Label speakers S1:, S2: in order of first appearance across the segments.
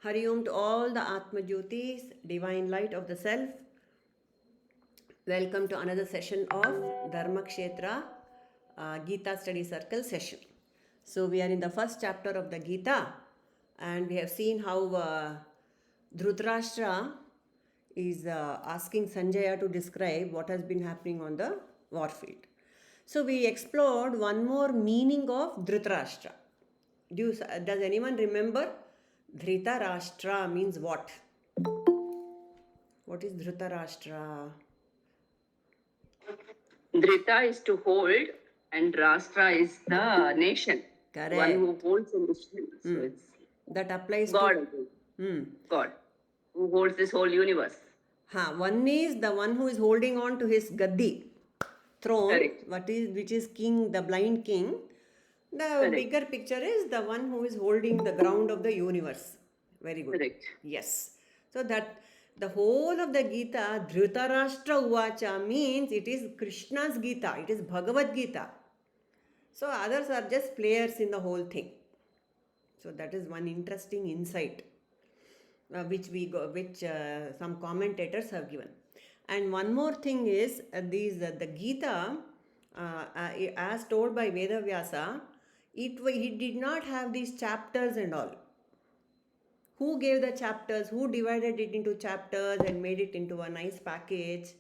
S1: Hari Om to all the Atmajyotis, divine light of the self. Welcome to another session of Dharma Kshetra Gita study circle session. So we are in the first chapter of the Gita, and we have seen how Dhritarashtra is asking Sanjaya to describe what has been happening on the warfield. So we explored one more meaning of Dhritarashtra. Does anyone remember? Dhritarashtra means what? What is Dhritarashtra?
S2: Drita is to hold, and Rashtra is the nation.
S1: Correct.
S2: One who holds a nation. So it's
S1: That applies
S2: God.
S1: to.
S2: God, who holds this whole universe.
S1: One is the one who is holding on to his gaddi, throne,
S2: Correct.
S1: which is king, the blind king. The
S2: Correct.
S1: bigger picture is the one who is holding the ground of the universe. Very good.
S2: Correct.
S1: Yes. So that the whole of the Gita, Dhritarashtra Uvacha, means it is Krishna's Gita, it is Bhagavad Gita. So others are just players in the whole thing. So that is one interesting insight which some commentators have given. And one more thing is the Gita, as told by Vedavyasa, he did not have these chapters and all. Who gave the chapters? Who divided it into chapters and made it into a nice package?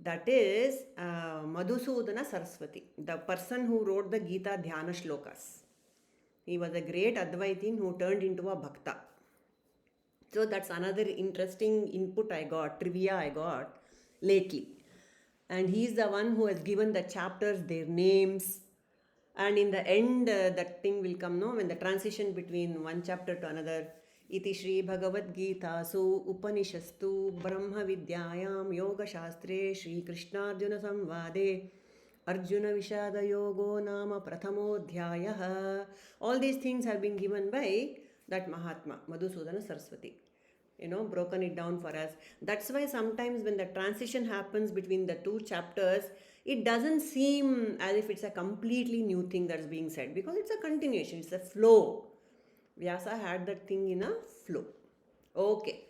S1: That is Madhusudana Saraswati, the person who wrote the Gita Dhyana Shlokas. He was a great Advaitin who turned into a Bhakta. So that's another interesting input trivia I got lately. And he's the one who has given the chapters their names. And in the end, that thing will come, no? When the transition between one chapter to another. Iti Shri Bhagavad Gita Su Upanishastu Brahma Vidyayam Yoga Shastre Shri Krishna Arjuna Samvade Arjuna Vishada Yogo Nama Prathamodhyayaha. All these things have been given by that Mahatma, Madhusudana Saraswati. Broken it down for us. That's why sometimes when the transition happens between the two chapters, it doesn't seem as if it's a completely new thing that's being said, because it's a continuation, it's a flow. Vyasa had that thing in a flow. Okay,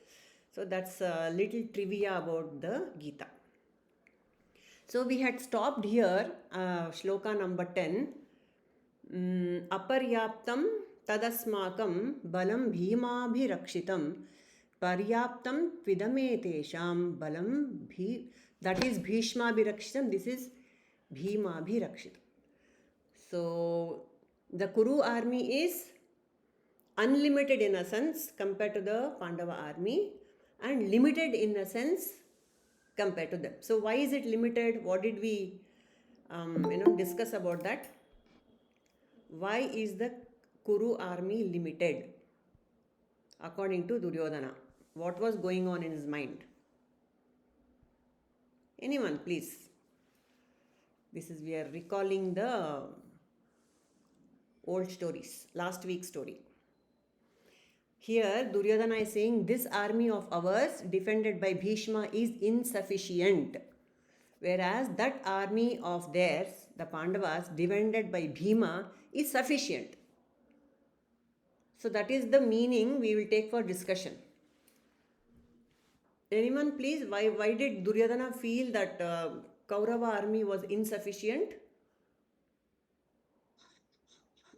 S1: so that's a little trivia about the Gita. So we had stopped here, shloka number 10. Aparyaptam tadasmakam balam bhimabhirakshitam paryaptam tvidame balam bhi. That is bhishmabhirakshitam. This is bhimabhirakshitam. So the Kuru army is unlimited in a sense compared to the Pandava army, and limited in a sense compared to them. So why is it limited? What did we discuss about that? Why is the Kuru army limited according to Duryodhana? What was going on in his mind? Anyone, please? We are recalling the old stories, last week's story. Here, Duryodhana is saying this army of ours, defended by Bhishma, is insufficient. Whereas that army of theirs, the Pandavas, defended by Bhima, is sufficient. So that is the meaning we will take for discussion. Anyone, please? Why did Duryodhana feel that Kaurava army was insufficient?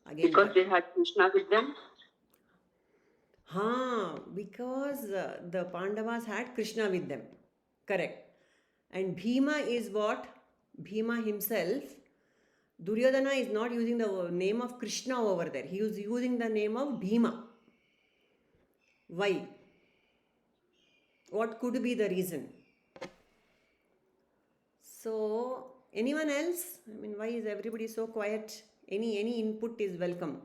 S2: Again, because they had Krishna with them.
S1: Because the Pandavas had Krishna with them. Correct. And Bhima is what? Bhima himself. Duryodhana is not using the name of Krishna over there. He is using the name of Bhima. Why? What could be the reason? So, anyone else? Why is everybody so quiet? Any input is welcome.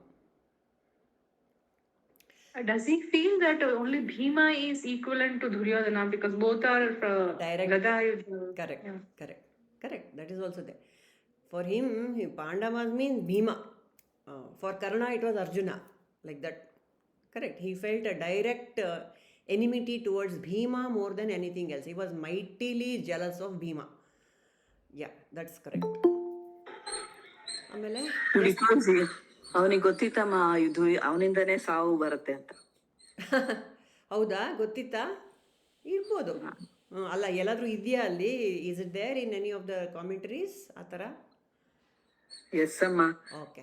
S3: Does he feel that only Bhima is equivalent to Duryodhana because both are
S1: direct? Correct. Yeah. Correct. That is also there. For him, Pandavas means Bhima. For Karna, it was Arjuna. Like that. Correct. He felt a direct enmity towards Bhima more than anything else. He was mightily jealous of Bhima. Yeah, that's correct.
S2: Because ಅವನಿಗೆ ಗೊತ್ತಿತ್ತಮ್ಮ ಇದು ಅವನಿಂದನೇ ಸಾವು ಬರುತ್ತೆ ಅಂತ.
S1: ಹೌದಾ, ಗೊತ್ತಿತ್ತಾ? ಇರ್ಬೋದು. ಅಲ್ಲ, ಎಲ್ಲಾದರೂ ಇದೆಯಾ ಅಲ್ಲಿ? Is it there in any of the commentaries ಆ ಥರ?
S4: ಎಸ್ ಅಮ್ಮ.
S1: Okay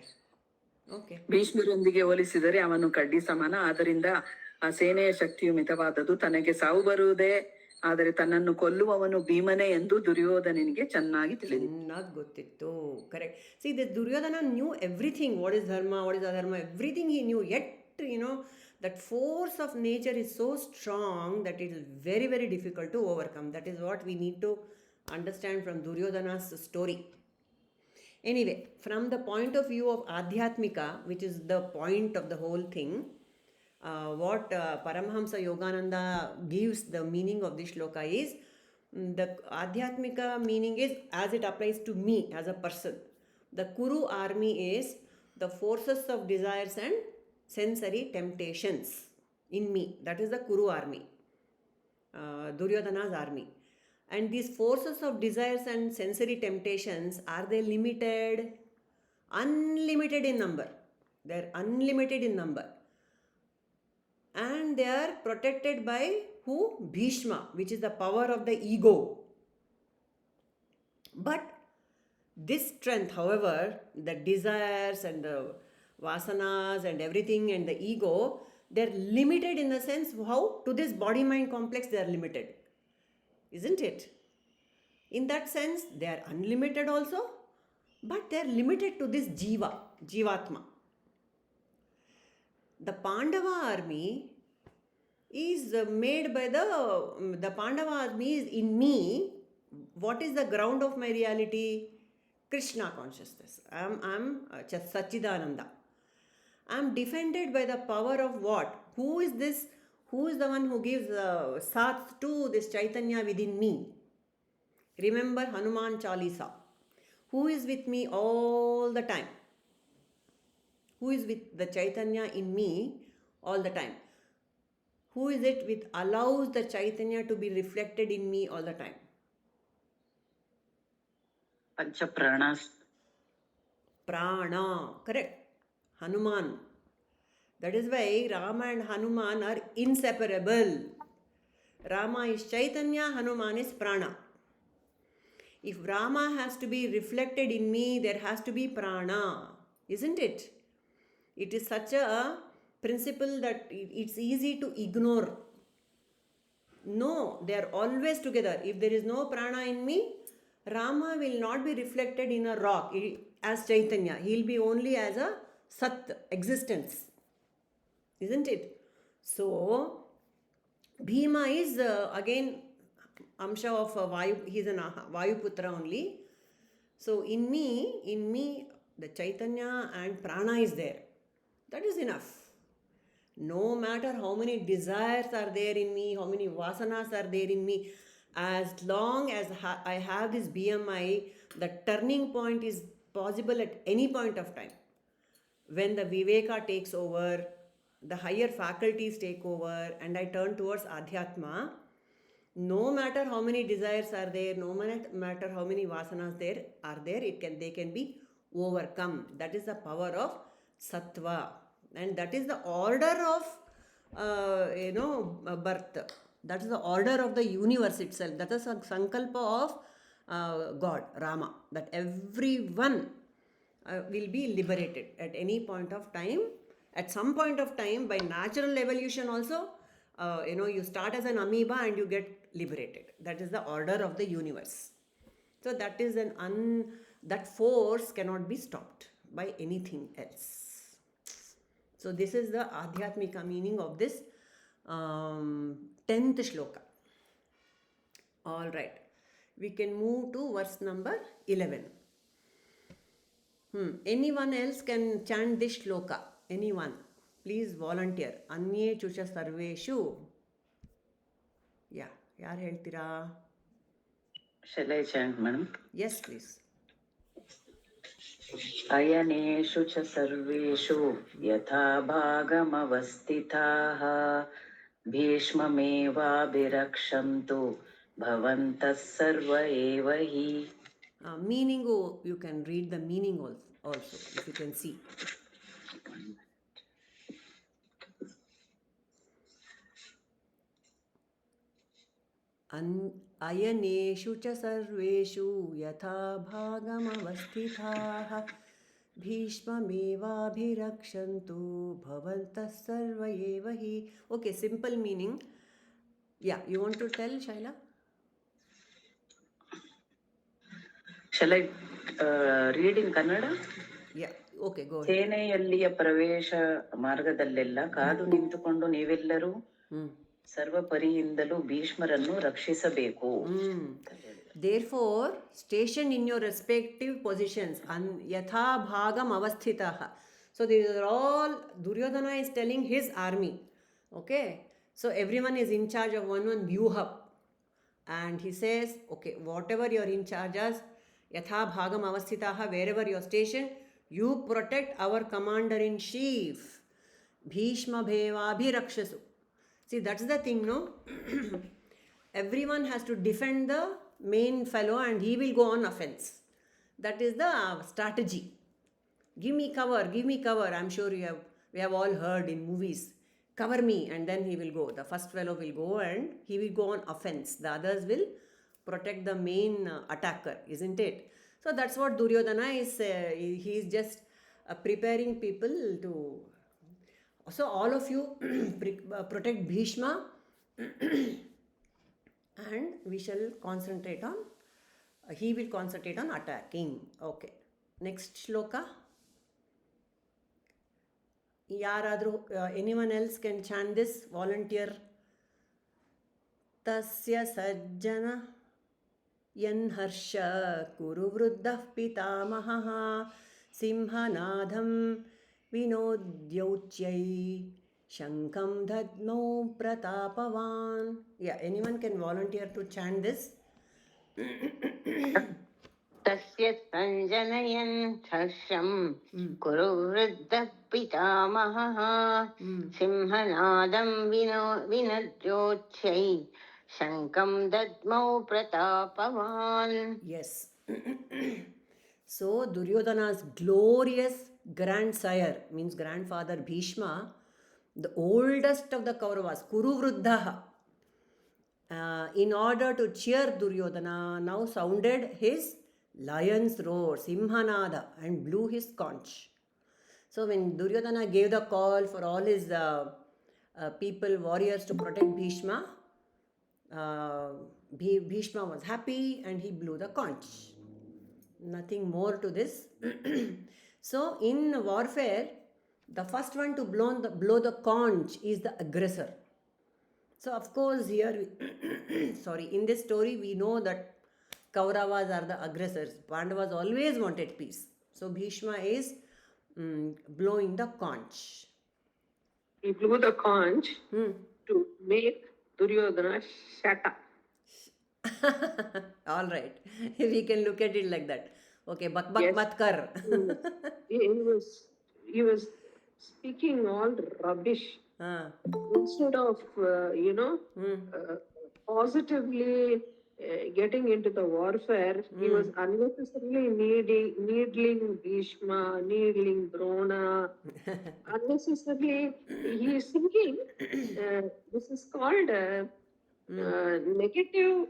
S1: okay.
S4: ಭೀಷ್ಮರೊಂದಿಗೆ ಹೋಲಿಸಿದರೆ ಅವನು ಕಡ್ಡಿ ಸಮಾನ. ಆದ್ದರಿಂದ ಆ ಸೇನೆಯ ಶಕ್ತಿಯು ಮಿತವಾದದ್ದು. ತನಗೆ ಸಾವು ಬರುವುದೇ ಆದರೆ ತನ್ನನ್ನು ಕೊಲ್ಲುವವನು ಭೀಮನೇ ಎಂದು ದುರ್ಯೋಧನನಿಗೆ ಚೆನ್ನಾಗಿ ತಿಳಿದಿದೆ.
S1: ಚೆನ್ನಾಗಿ ಗೊತ್ತಿತ್ತು. Correct. See, this Duryodhana knew everything. What is dharma, what is adharma, everything he knew. Yet that force of nature is so strong that it is very, very difficult to overcome. That is what we need to understand from Duryodhana's story. Anyway, from the point of view of Adhyatmika, which is the point of the whole thing, what Paramahamsa Yogananda gives the meaning of this shloka is, the Adhyatmika meaning is as it applies to me as a person. The Kuru army is the forces of desires and sensory temptations in me. That is the Kuru army, Duryodhana's army. And these forces of desires and sensory temptations, are they limited? Unlimited in number. They are unlimited in number. And they are protected by who? Bhishma, which is the power of the ego. But this strength, however, the desires and the vasanas and everything and the ego, they are limited in the sense how? To this body-mind complex they are limited. Isn't it? In that sense, they are unlimited also, but they are limited to this jiva, jivatma. The Pandava army is made by the Pandava army is in me. What is the ground of my reality? Krishna consciousness. I'm Sachidananda. I'm defended by the power of what? Who is this? Who is the one who gives sath to this Chaitanya within me? Remember Hanuman Chalisa. Who is with me all the time? Who is with the Chaitanya in me all the time? Who is it which allows the Chaitanya to be reflected in me all the time?
S4: Pancha pranas.
S1: Prana, correct. Hanuman. That is why Rama and Hanuman are inseparable. Rama is Chaitanya, Hanuman is Prana. If Rama has to be reflected in me, there has to be Prana, isn't it? It is such a principle that it's easy to ignore. No, they are always together. If there is no Prana in me, Rama will not be reflected in a rock as Chaitanya. He will be only as a Sat, existence. Isn't it? So, Bhima is again Amsha of Vayu. He is an Vayuputra only. So, in me, the Chaitanya and Prana is there. That is enough. No matter how many desires are there in me, how many vasanas are there in me, as long as I have this BMI, the turning point is possible at any point of time. When the Viveka takes over, the higher faculties take over, and I turn towards Adhyatma, no matter how many desires are there, no matter how many vasanas there are there, they can be overcome. That is the power of Sattva, and that is the order of birth. That is the order of the universe itself. That is a sankalpa of God, Rama, that everyone will be liberated at any point of time. At some point of time, by natural evolution also, you start as an amoeba and you get liberated. That is the order of the universe. So that is that force cannot be stopped by anything else. So this is the Adhyatmika meaning of this 10th shloka. All right. We can move to verse number 11. Anyone else can chant this shloka? Anyone? Please volunteer. Anye chusha sarveshu. Yeah. ಯಾರು ಹೇಳ್ತೀರಾ?
S4: Shall I chant, madam?
S1: Yes, please.
S4: अयनेषु च सर्वेषु यथा भागमवस्थिताः भीष्ममेवाभिरक्षन्तु भवन्तः सर्व एव हि.
S1: Meaning, you can read the meaning also if you can see. अयनेषु च सर्वेषु यथा भागमवस्थिताः भीष्ममेवाभिरक्षन्तु भवन्तः सर्व एव हि. Okay, simple meaning. Yeah, you want to tell, Shaila?
S4: Shall I read in Kannada?
S1: Yeah, okay, go ahead.
S4: ಸೇನೆಯಲ್ಲಿಯ ಪ್ರವೇಶ ಮಾರ್ಗದಲ್ಲೆಲ್ಲ ಕಾದು ನಿಂತುಕೊಂಡು ನೀವೆಲ್ಲರೂ ಸರ್ವ ಪರಿಯಿಂದಲೂ ಭೀಷ್ಮರನ್ನು ರಕ್ಷಿಸಬೇಕು.
S1: Therefore, station in your respective positions. Yatha bhagam avasthitaha. So these are all, Duryodhana is telling his army. Okay. So everyone is in charge of one vyuha. And he says, okay, whatever you're in charge of, yatha bhagam avasthitaha, wherever you're stationed, you protect our commander-in-chief. Bhishma bhevabhirakshasu. See, that's the thing, no? Everyone has to defend the main fellow and he will go on offense. That is the strategy. Give me cover, give me cover. I'm sure we have all heard in movies. Cover me, and then he will go. The first fellow will go and he will go on offense. The others will protect the main attacker, isn't it? So that's what Duryodhana is. He is just preparing people to. So all of you protect Bhishma. And we shall concentrate on, he will concentrate on attacking. Okay. Next shloka. Yaradru, anyone else can chant this? Volunteer. Tasya sajjana yanharsha kuru vruddhah pitamaha simhanadham vinodyauchyai Shankam Dhadno Pratapavan. Yeah, anyone can volunteer to chant this.
S2: तस्य संजनयन् हर्षं कुरु वृद्धः पितामहः सिंहनादं विनद्योच्छै शङ्खं दद्मौ प्रतापवान्.
S1: Yes. So Duryodhana's glorious grandsire, means grandfather Bhishma, the oldest of the Kauravas, Kuru Vruddhaha, in order to cheer Duryodhana, now sounded his lion's roar, Simhanada, and blew his conch. So when Duryodhana gave the call for all his people, warriors to protect Bhishma, Bhishma was happy and he blew the conch. Nothing more to this. So in warfare, the first one to blow the conch is the aggressor. So of course here, in this story we know that Kauravas are the aggressors. Pandavas always wanted peace. So Bhishma is blowing the conch.
S3: He blew the conch to make Duryodhana shut up.
S1: All right. We can look at it like that. Okay, bak mat kar.
S3: He was speaking all rubbish. Instead of, positively getting into the warfare, he was unnecessarily needling Bhishma, needling Drona. Unnecessarily, he is thinking, this is called negative,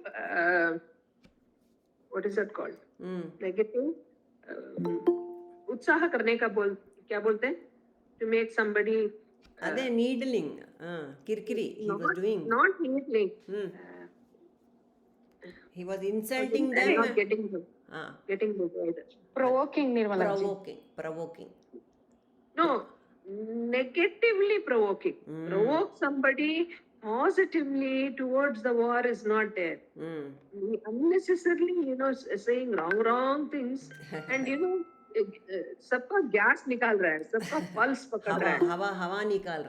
S3: what is that called? Negative, उत्साह करने का क्या बोलते हैं? To make somebody
S1: needling, kirkiri, he was doing.
S3: Not needling.
S1: He was insulting them.
S3: Not getting the word.
S2: Provoking, Nirmala.
S1: Provoking.
S3: No, negatively provoking. Provoke somebody positively towards the war is not there. Unnecessarily, saying wrong things. And सबका gas निकाल रहा है, सबका pulse पकड़ रहा है,
S1: हवा निकाल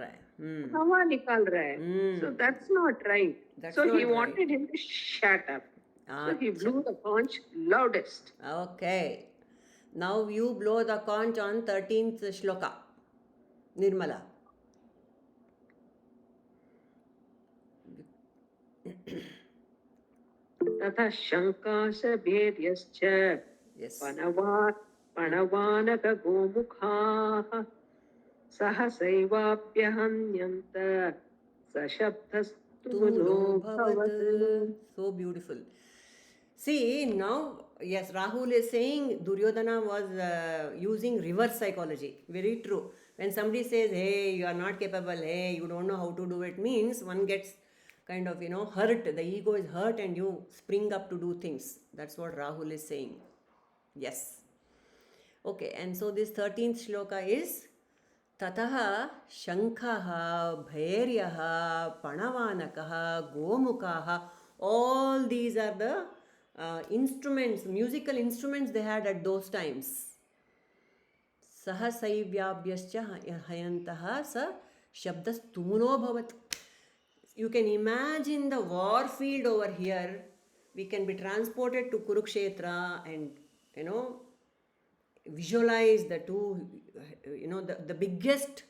S1: रहा है,
S3: so that's not right. So he wanted him to shut up. So he blew the conch loudest.
S1: Okay, now you blow the conch on 13th shloka, Nirmala.
S3: तथा शङ्काशभेर्यश्च पणवानकगोमुखाः सहसैवाप्यहन्यन्त सशब्दस्तथा
S1: Tumano bhavat. So beautiful. See, now, yes, Rahul is saying Duryodhana was using reverse psychology. Very true. When somebody says, hey, you are not capable, hey, you don't know how to do it, means one gets kind of, hurt. The ego is hurt and you spring up to do things. That's what Rahul is saying. Yes. Okay, and so this 13th shloka is Tataha Shankhaha Bhairyaha Panavanakaha Gomukaha. All these are the instruments, musical instruments they had at those times. Sahasaivyabhyascha hayantaha sa shabdas tumuno bhavat. You can imagine the war field over here. We can be transported to Kurukshetra and, visualize the two, the biggest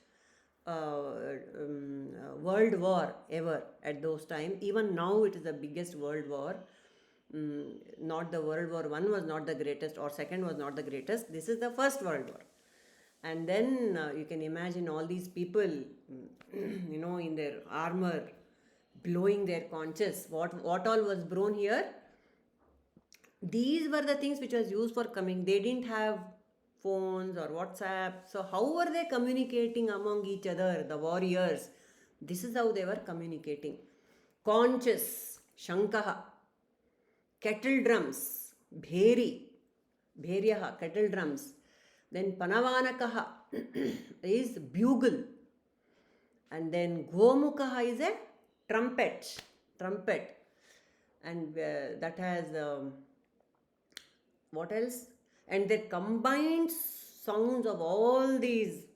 S1: world war ever at those times. Even now it is the biggest world war. Not the World War I was not the greatest or second was not the greatest. This is the first world war. And then you can imagine all these people, in their armor, blowing their conches. What all was blown here? These were the things which was used for coming. They didn't have phones or WhatsApp. So how were they communicating among each other, the warriors? This is how they were communicating. Conches, shankaha, kettle drums, bheryaha, kettle drums. Then panavanakaha is bugle. And then gomukaha is a trumpet. And that has, what else? And the combined sounds of all these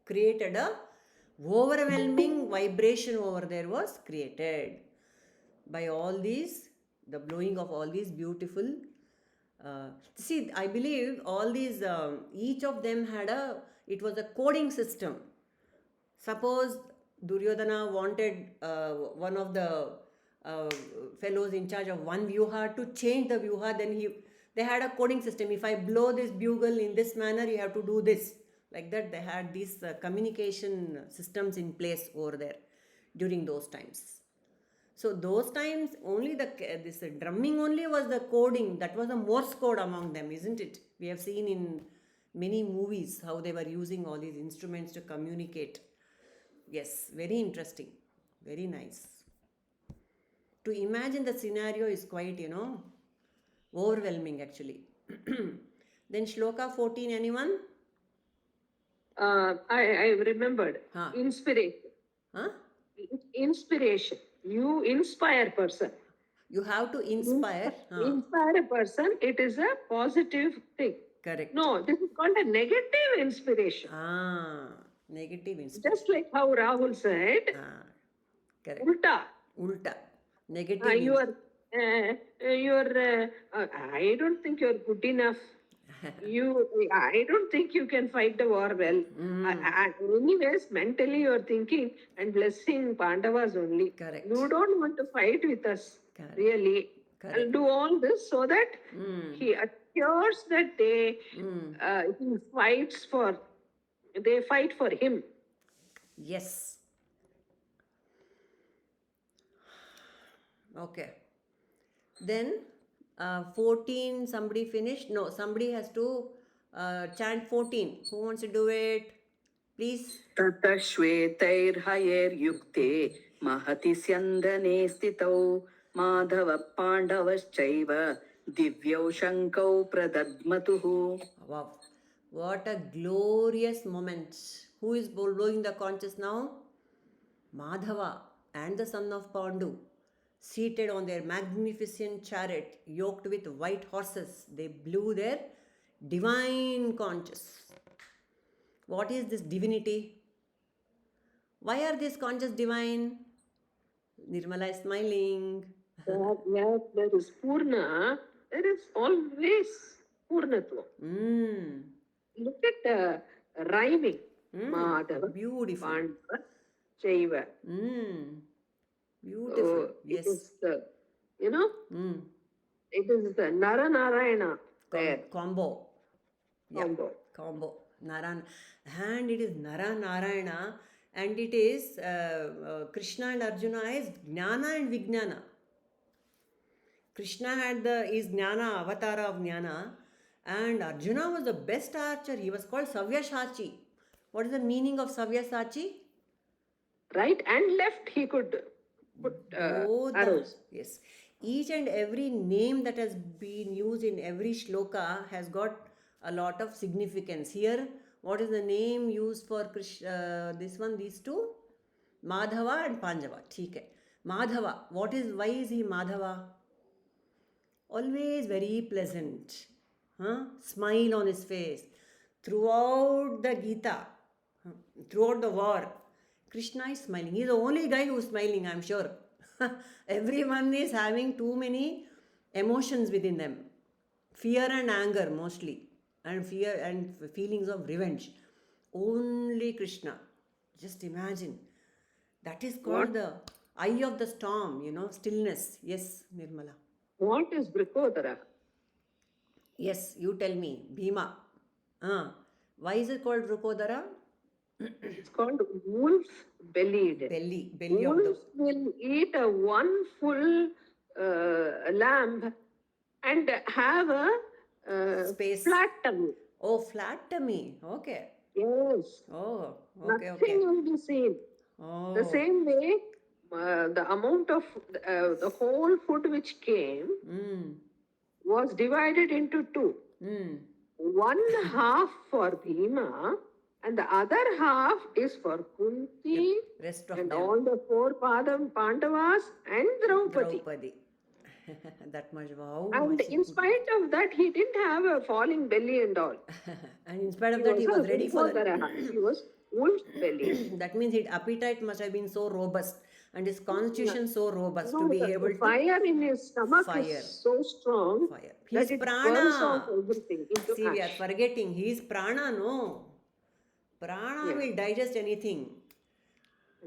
S1: created a overwhelming vibration over there was created by all these, the blowing of all these beautiful. See, I believe all these, each of them had it was a coding system. Suppose Duryodhana wanted one of the fellows in charge of one vyuha to change the vyuha, then they had a coding system. If I blow this bugle in this manner, you have to do this. Like that, they had these communication systems in place over there during those times. So those times only this drumming only was the coding. That was the Morse code among them, isn't it? We have seen in many movies how they were using all these instruments to communicate. Yes, very interesting. Very nice. To imagine the scenario is quite, overwhelming actually. Then shloka 14, anyone?
S3: I remembered. Inspiration.
S1: Huh?
S3: Inspiration. You inspire person.
S1: You have to inspire.
S3: Inspire a person. It is a positive thing.
S1: Correct.
S3: No, this is called a negative inspiration.
S1: Negative inspiration.
S3: Just like how Rahul said.
S1: Correct. Ulta. Negative.
S3: I don't think you're good enough. I don't think you can fight the war well. Anyways, mentally you're thinking and blessing Pandavas only.
S1: Correct.
S3: You don't want to fight with us.
S1: Correct.
S3: Really.
S1: Correct.
S3: I'll do all this so that he assures that they fight for him.
S1: Yes. Okay. Then 14, somebody finished? No, somebody has to chant 14. Who wants to do it? Please.
S4: Tata shvetair hayer yukte mahati syandane stitau madhava pandavaschaiva divyau shankau pradadmatuhu.
S1: Wow. What a glorious moment. Who is blowing the conches now? Madhava and the son of Pandu, seated on their magnificent chariot, yoked with white horses. They blew their divine conches. What is this divinity? Why are these conches divine? Nirmala is smiling.
S3: Yes, there is Purna. There is always Purnatva. Look at the rhyming. Madhava.
S1: Beautiful.
S3: Pandava. Chaiva.
S1: Beautiful.
S3: Yes. It is the, it is the Nara Narayana there.
S1: Combo.
S3: Combo.
S1: Combo. And it is Nara Narayana and it is Krishna and Arjuna is Jnana and Vijnana. Krishna had is Jnana, avatara of Jnana, and Arjuna was the best archer. He was called Savyasachi. What is the meaning of Savyasachi?
S3: Right and left he could put
S1: Both
S3: arrows.
S1: yes. Each and every name that has been used in every shloka has got a lot of significance. Here, what is the name used for this one, these two? Madhava and Panjava. ठीक है. Madhava. Why is he Madhava? Always very pleasant. Smile on his face. Throughout the Gita, throughout the war, Krishna is smiling. He's the only guy who's smiling, I'm sure. Everyone is having too many emotions within them. Fear and anger mostly. And fear and feelings of revenge. Only Krishna. Just imagine. That is called the eye of the storm, stillness. Yes, Nirmala.
S3: What is Vrikodara?
S1: Yes, you tell me. Bhima. Why is it called Vrikodara?
S3: It's called wolf-bellied.
S1: Belly of
S3: Wolves will eat one full lamb and have a
S1: Space.
S3: flat tummy.
S1: Oh, flat tummy. Okay.
S3: Yes.
S1: Oh, okay,
S3: Nothing
S1: okay.
S3: will be seen.
S1: Oh.
S3: The same way, the amount of the whole food which came was divided into two. One half for Bhima and the other half is for Kunti
S1: Rest of
S3: and
S1: them.
S3: all the four Pandavas and Draupadi.
S1: Draupadi. That much. Wow.
S3: And in spite of that, he didn't have a falling belly and all.
S1: And in spite of that, he was ready for that.
S3: He was wolf belly.
S1: That means his appetite must have been so robust and his constitution so robust to
S3: No,
S1: be
S3: the
S1: able to
S3: fire in his stomach
S1: Fire.
S3: is so strong
S1: fire.
S3: that
S1: He's
S3: it
S1: prana.
S3: burns off everything into
S1: See, we are
S3: ash.
S1: forgetting. He is prana, no. Prana will digest anything.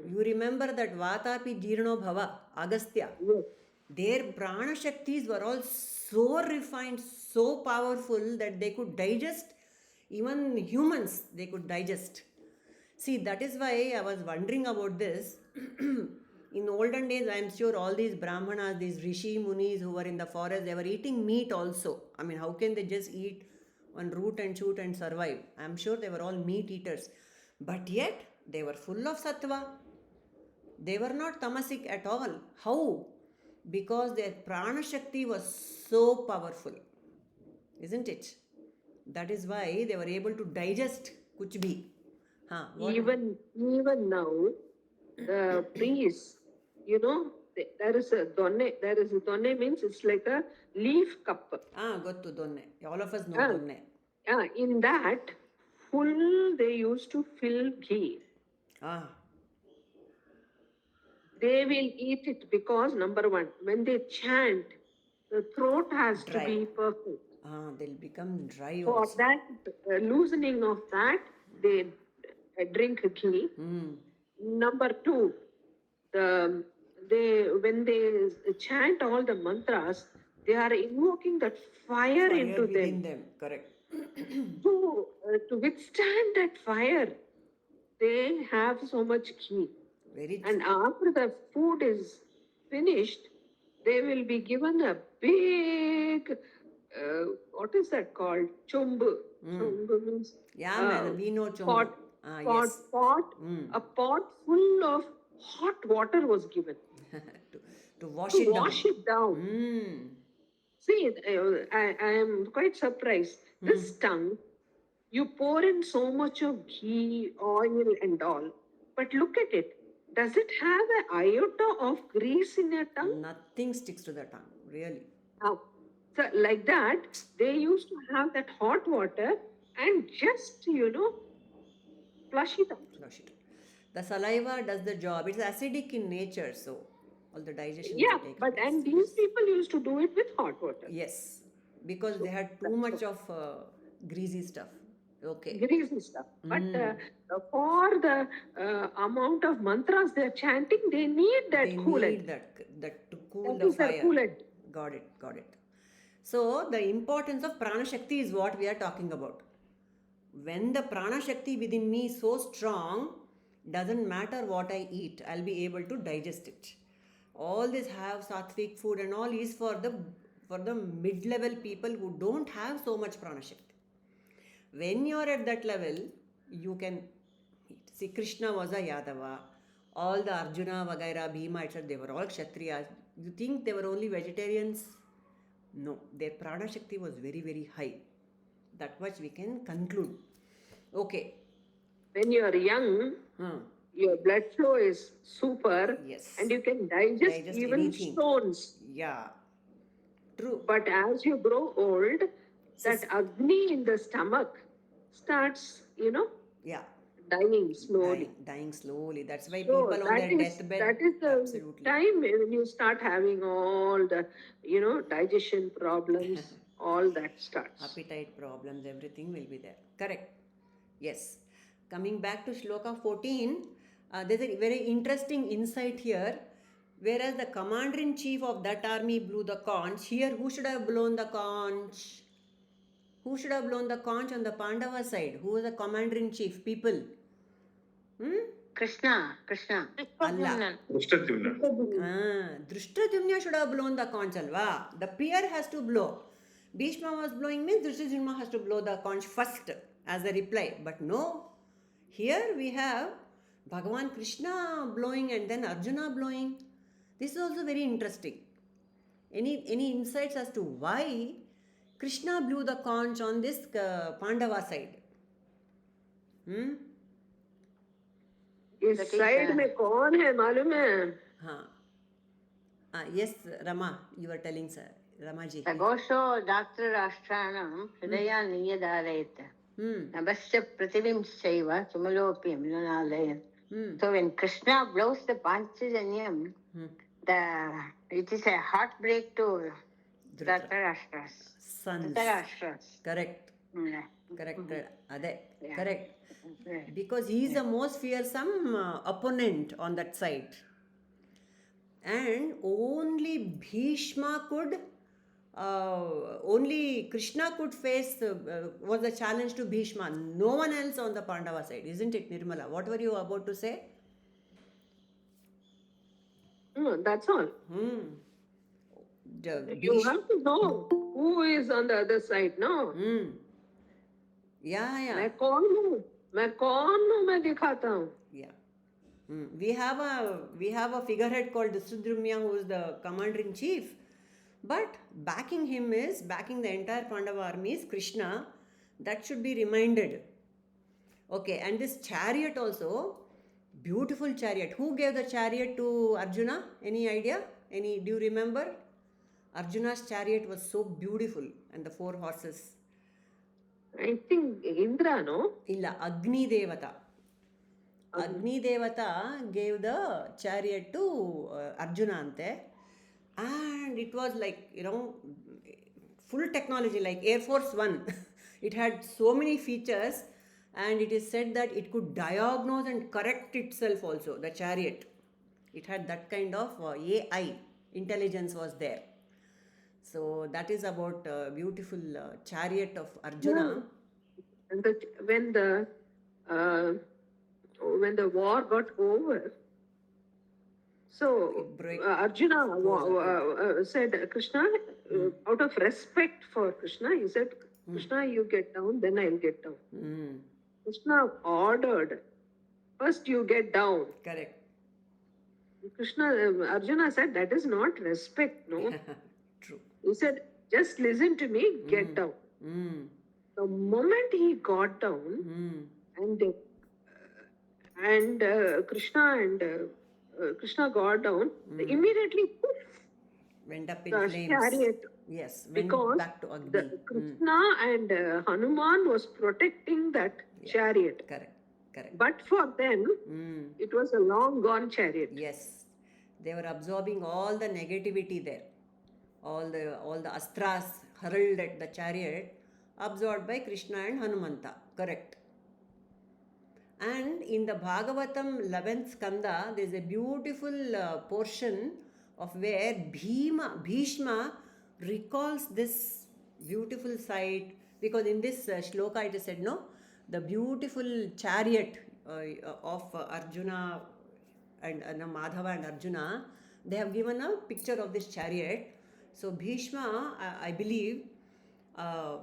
S1: You remember that Vatapi Jirno Bhava, Agastya.
S3: Yes.
S1: Their prana shaktis were all so refined, so powerful that they could digest, even humans, they could digest. See, that is why I was wondering about this. In olden days, I am sure all these brahmanas, these rishi munis who were in the forest, they were eating meat also. I mean, how can they just eat one root and shoot and survive? I am sure they were all meat eaters. But yet, they were full of sattva. They were not tamasic at all. How? Because their prana shakti was so powerful. Isn't it? That is why they were able to digest kuch bhi.
S3: Even now, the priests, there is a donne. There is a donne means it's like a leaf cup.
S1: Gottu donne. All of us know donne.
S3: In that, full they used to fill ghee. They will eat it because, number one, when they chant, the throat has to be perfect.
S1: They'll become dry
S3: For
S1: also.
S3: that loosening of that, they drink ghee. Number two, when they chant all the mantras, they are invoking that fire into
S1: within
S3: them.
S1: Correct.
S3: To withstand that fire, they have so much ghee.
S1: Very
S3: And after the food is finished, they will be given a big, what is that called? Chombu. Chombu means
S1: we know chombu.
S3: pot. A pot full of hot water was given
S1: to wash
S3: to
S1: it
S3: wash
S1: down.
S3: it down. See, I am quite surprised. This tongue, you pour in so much of ghee, oil, and all, but look at it. Does it have an iota of grease in your tongue?
S1: Nothing sticks to the tongue, really.
S3: So like that, they used to have that hot water and just, flush it out.
S1: Flush it. The saliva does the job. It's acidic in nature, so all the digestion.
S3: Yeah, and these people used to do it with hot water.
S1: Yes, because they had too much of greasy stuff. Okay.
S3: Greasy stuff. But for the amount of mantras they are chanting, they need that coolant.
S1: They need that to cool
S3: That
S1: the
S3: is
S1: fire.
S3: Coolant.
S1: Got it. So the importance of prana shakti is what we are talking about. When the prana shakti within me is so strong, Doesn't matter what I eat, I'll be able to digest it. All this have sattvic food and all is for the mid-level people who don't have so much prana shakti. When you're at that level, you can eat. See, Krishna was a Yadava. All the Arjuna, Vagaira, Bhima, etc., they were all Kshatriyas. You think they were only vegetarians? No, their prana shakti was very, very high. That much we can conclude. Okay.
S3: When you are young, your blood flow is super,
S1: Yes.
S3: and you can digest even
S1: anything.
S3: stones.
S1: Yeah. True.
S3: But as you grow old, that Agni in the stomach starts,
S1: Yeah.
S3: dying slowly.
S1: Dying slowly. That's why
S3: So
S1: people on their deathbed.
S3: that is the
S1: Absolutely.
S3: time when you start having all the, digestion problems, all that starts.
S1: Appetite problems, everything will be there. Correct. Yes. Coming back to Shloka 14, there's a very interesting insight here. Whereas the commander-in-chief of that army blew the conch, here who should have blown the conch? Who should have blown the conch on the Pandava side? Who was the commander-in-chief? People.
S2: Krishna.
S1: Allah. Drishtadyumna should have blown the conch, alva. The peer has to blow. Bhishma was blowing means Drishtadyumna has to blow the conch first as a reply. But no. Here we have Bhagavan Krishna blowing and then Arjuna blowing. This is also very interesting. Any insights as to why Krishna blew the conch on this Pandava side?
S3: इस side में कौन है मालूम है?
S1: Yes, Rama, you were telling, sir. Ramaji.
S2: Sagosho Dr. Rashtanam Hridaya Niyadharayat. Nabasya Prativimshaiva Sumalopi Milanalayat. So when Krishna blows the Panchajanyam, it is a heartbreak to Dhritarashtra's
S1: Sons. Correct. Correct. Because he is the most fearsome opponent on that side. And only Bhishma could, only Krishna could face, was a challenge to Bhishma. No one else on the Pandava side. Isn't it, Nirmala? What were you about to say?
S3: No, that's all. You have to know who is on the other side, no?
S1: Yeah.
S3: मैं कौन हूँ? मैं दिखाता हूँ.
S1: Yeah. We have a figurehead called Dhritarashtra who is the commander-in-chief. But backing the entire Pandava army is Krishna. That should be reminded. Okay, and this chariot also, beautiful chariot. Who gave the chariot to Arjuna? Any idea? Do you remember? Arjuna's chariot was so beautiful and the 4 horses.
S3: I think Indra, no?
S1: Illa, Agni Devata. Agni Devata gave the chariot to Arjuna ante. And it was like, full technology like Air Force One. It had so many features, and it is said that it could diagnose and correct itself also, the chariot. It had that kind of AI, intelligence was there. So that is about beautiful chariot of Arjuna.
S3: And when the war got over, so Arjuna said, Krishna, out of respect for Krishna, he said, Krishna, you get down, then I'll get down. Krishna ordered, first you get down.
S1: Correct.
S3: Arjuna said, that is not respect, no?
S1: True.
S3: He said, just listen to me, get down. The moment he got down, and Krishna got down, immediately poof,
S1: went up in
S3: the
S1: flames.
S3: Chariot.
S1: Yes, went
S3: Because
S1: back to Agni.
S3: Krishna and Hanuman was protecting that chariot.
S1: Correct.
S3: But for them, it was a long gone chariot.
S1: Yes, they were absorbing all the negativity there. All the astras hurled at the chariot, absorbed by Krishna and Hanumanta. Correct. And in the Bhagavatam 11th Skanda, there is a beautiful portion of where Bhishma recalls this beautiful sight, because in this shloka it is said, no, the beautiful chariot of Arjuna and Madhava and Arjuna, they have given a picture of this chariot. So Bhishma, I believe, uh,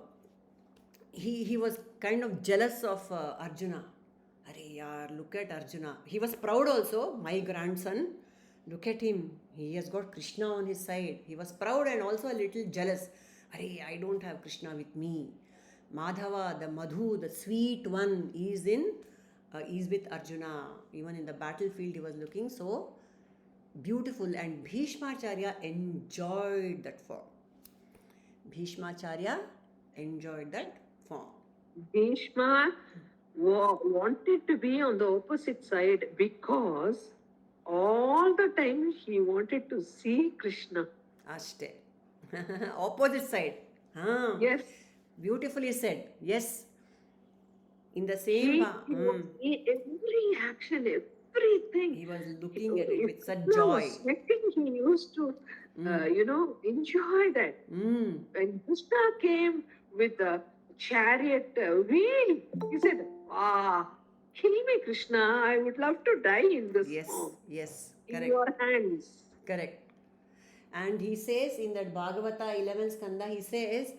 S1: he was kind of jealous of Arjuna. Arey yaar, look at Arjuna. He was proud also, my grandson. Look at him. He has got Krishna on his side. He was proud and also a little jealous. Arey, I don't have Krishna with me. Madhava, the Madhu, the sweet one, is with Arjuna. Even in the battlefield, he was looking so beautiful, and Bhishmacharya enjoyed that form. Bhishmacharya enjoyed that form.
S3: Bhishma wanted to be on the opposite side because all the time he wanted to see Krishna.
S1: Ashte. Opposite side. Huh.
S3: Yes.
S1: Beautifully said. Yes. In the
S3: He,
S1: same.
S3: every action, everything.
S1: He was looking at it with such
S3: Krishna
S1: joy.
S3: was sweating, he used to, enjoy that. When Krishna came with the chariot wheel, he said, kill me, Krishna. I would love to die in this
S1: Yes.
S3: form.
S1: Yes.
S3: In
S1: Correct.
S3: your hands.
S1: Correct. And he says in that Bhagavata 11th Skanda, he says,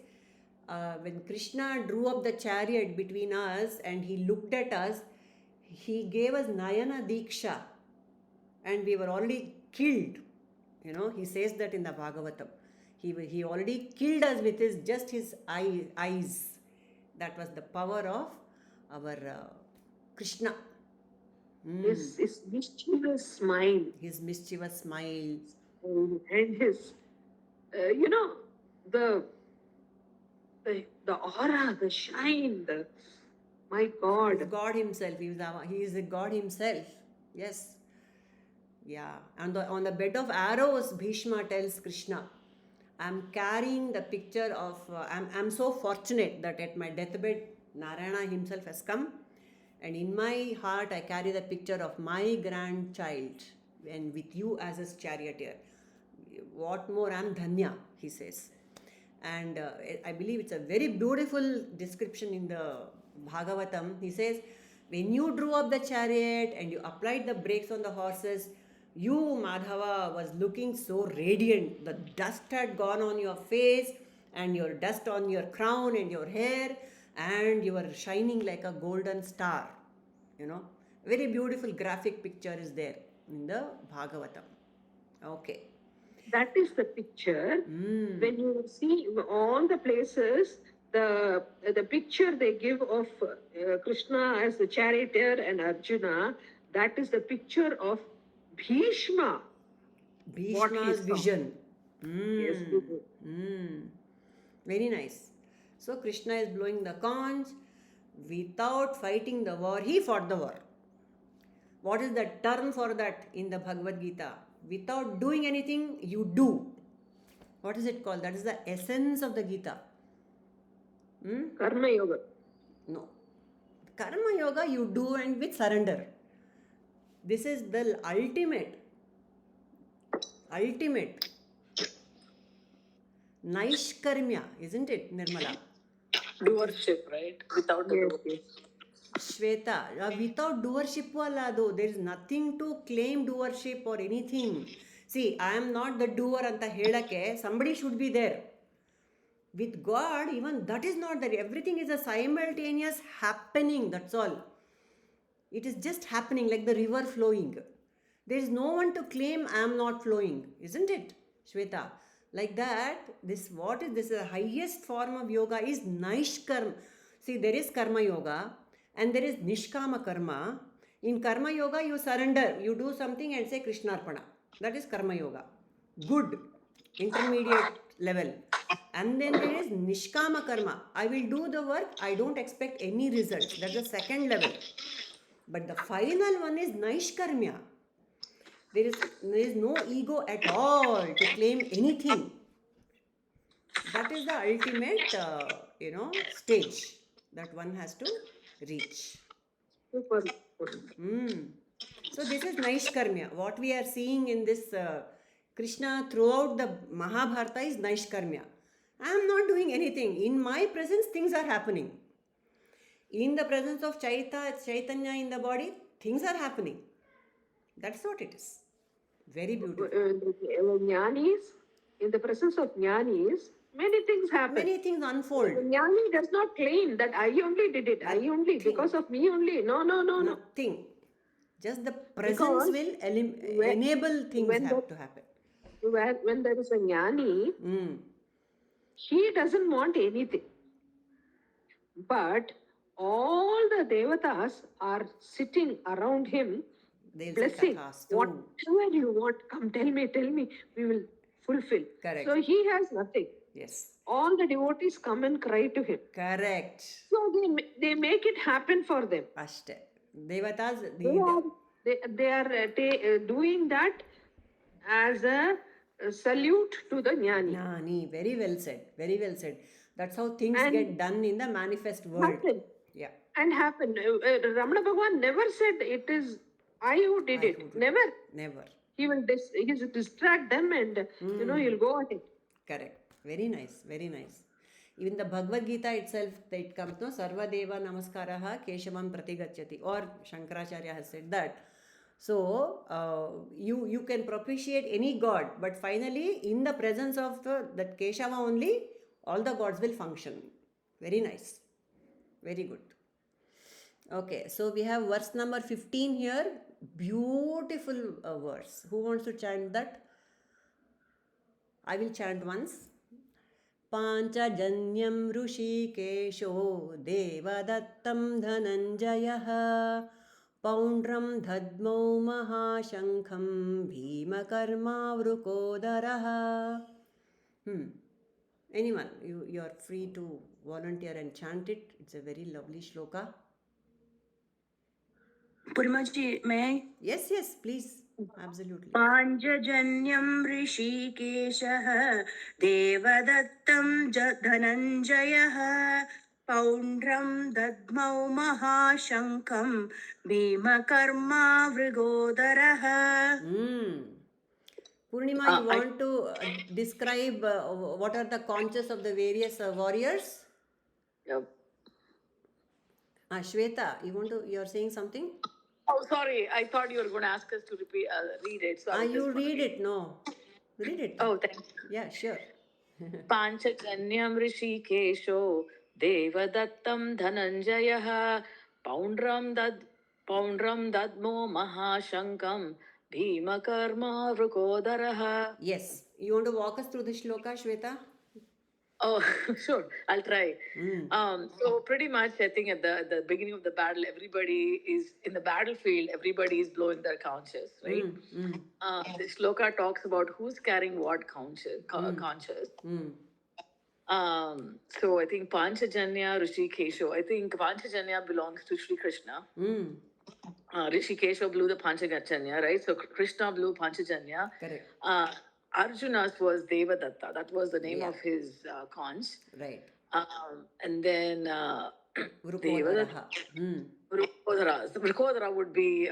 S1: when Krishna drew up the chariot between us and he looked at us, he gave us Nayana Diksha, and we were already killed. He says that in the Bhagavatam. He already killed us with his eyes. That was the power of our Krishna.
S3: His mischievous smile.
S1: His mischievous smile.
S3: And his, the aura, the shine, my God.
S1: God himself. He is a God himself. Yes. Yeah. And on the bed of arrows, Bhishma tells Krishna, I'm carrying the picture of, I'm so fortunate that at my deathbed, Narayana himself has come. And in my heart, I carry the picture of my grandchild, and with you as his charioteer. What more? I'm Dhanya, he says. And I believe it's a very beautiful description in the Bhagavatam. He says, when you drew up the chariot and you applied the brakes on the horses, you, Madhava, was looking so radiant. The dust had gone on your face, and your dust on your crown and your hair, and you were shining like a golden star. Very beautiful graphic picture is there in the Bhagavatam. Okay.
S3: That is the picture. When you see all the places, the picture they give of Krishna as the charioteer and Arjuna, that is the picture of Bhishma.
S1: Bhishma's vision.
S3: Yes.
S1: Very nice. So Krishna is blowing the conch. Without fighting the war, he fought the war. What is the term for that in the Bhagavad Gita? Without doing anything, you do. What is it called? That is the essence of the Gita.
S3: Karma Yoga.
S1: No. Karma Yoga you do and with surrender. This is the ultimate. Naishkarmya, isn't it, Nirmala?
S4: Doership, right? Without the doer.
S1: Shweta, without doership wala do, there is nothing to claim doership or anything. See, I am not the doer anta helake, somebody should be there. With God, even that is not there. Everything is a simultaneous happening, that's all. It is just happening like the river flowing. There is no one to claim I am not flowing, isn't it, Shweta? Like that, what is this? The highest form of yoga is Naishkarma. See, there is Karma Yoga and there is Nishkama Karma. In Karma Yoga, you surrender. You do something and say Krishnarpana. That is Karma Yoga. Good, intermediate level. And then there is Nishkama Karma. I will do the work. I don't expect any results. That's the second level. But the final one is Naishkarmya. There is no ego at all to claim anything. That is the ultimate, stage that one has to reach.
S3: Super.
S1: So this is Naishkarmya. What we are seeing in this Krishna throughout the Mahabharata is Naishkarmya. I am not doing anything. In my presence, things are happening. in the presence of Chaitanya in the body, things are happening. That's what it is. Very beautiful.
S3: Jnanis, in the presence of jnanis, many things happen.
S1: Many things unfold.
S3: Jnani does not claim that I only did it. I only, because of me only. No.
S1: Nothing. Just the presence
S3: Because
S1: will enable things to happen.
S3: When there is a jnani, he doesn't want anything. But all the devatas are sitting around him,
S1: They'll
S3: blessing.
S1: say tathastu.
S3: Whatever you want, come tell me, we will fulfill.
S1: Correct.
S3: So he has nothing.
S1: Yes.
S3: All the devotees come and cry to him.
S1: Correct.
S3: So they make it happen for them.
S1: Ashte. Devatas.
S3: They are doing that as a salute to the jnani.
S1: Jnani. Very well said. Very well said. That's how things get done in the manifest world.
S3: Happen.
S1: Yeah.
S3: And happen. Ramana Bhagwan never said it is I who did it. Never. He will distract them and he'll go ahead.
S1: Correct. Very nice. Very nice. Even the Bhagavad Gita itself, it comes, no? Sarva Deva Namaskaraha Keshavam Pratigachyati. Or Shankaracharya has said that. So, you can propitiate any god, but finally, in the presence of that Keshava only, all the gods will function. Very nice. Very good. Okay, so we have verse number 15 here. Beautiful verse. Who wants to chant that? I will chant once. Panchajanyam ऋषिकेशो Devadattam Dhananjayah Paundram Dhadmau Mahashankham Bhimakarma Vrukodaraha. Anyone, you are free to volunteer and chant it. It's a very lovely shloka.
S5: Purnaji, may I?
S1: Yes, please. Absolutely.
S5: Panchajanyam Rishikeshah Devadattam Dhananjayah Paundram Dadmau Mahashankam Bhimakarma Vrigodaraha.
S1: Purnima, you want to describe what are the conches of the various warriors? Shweta, you're saying something?
S4: Oh, sorry. I thought you were going to ask us to read it. So
S1: you read it, no. Read it.
S4: Oh, thank you.
S1: Yeah, sure.
S4: Panchajanyam Rishikesho Devadattam Dhananjayah Paundram Dadmo Mahashankam Bhimakarma Vrukodaraha.
S1: Yes. You want to walk us through the shloka, Shweta?
S4: Oh, sure. I'll try. So pretty much, I think at the beginning of the battle, everybody is in the battlefield. Everybody is blowing their conches, right? The shloka talks about who's carrying what conches. So I think Panchajanya, Rishikesho. I think Panchajanya belongs to Sri Krishna. Rishikesho blew the Panchajanya, right? So Krishna blew Panchajanya.
S1: Correct.
S4: Arjuna's was Devadatta. That was the name of his conch.
S1: Right.
S4: And then
S1: Vrukodaraha.
S4: Vrukodara would be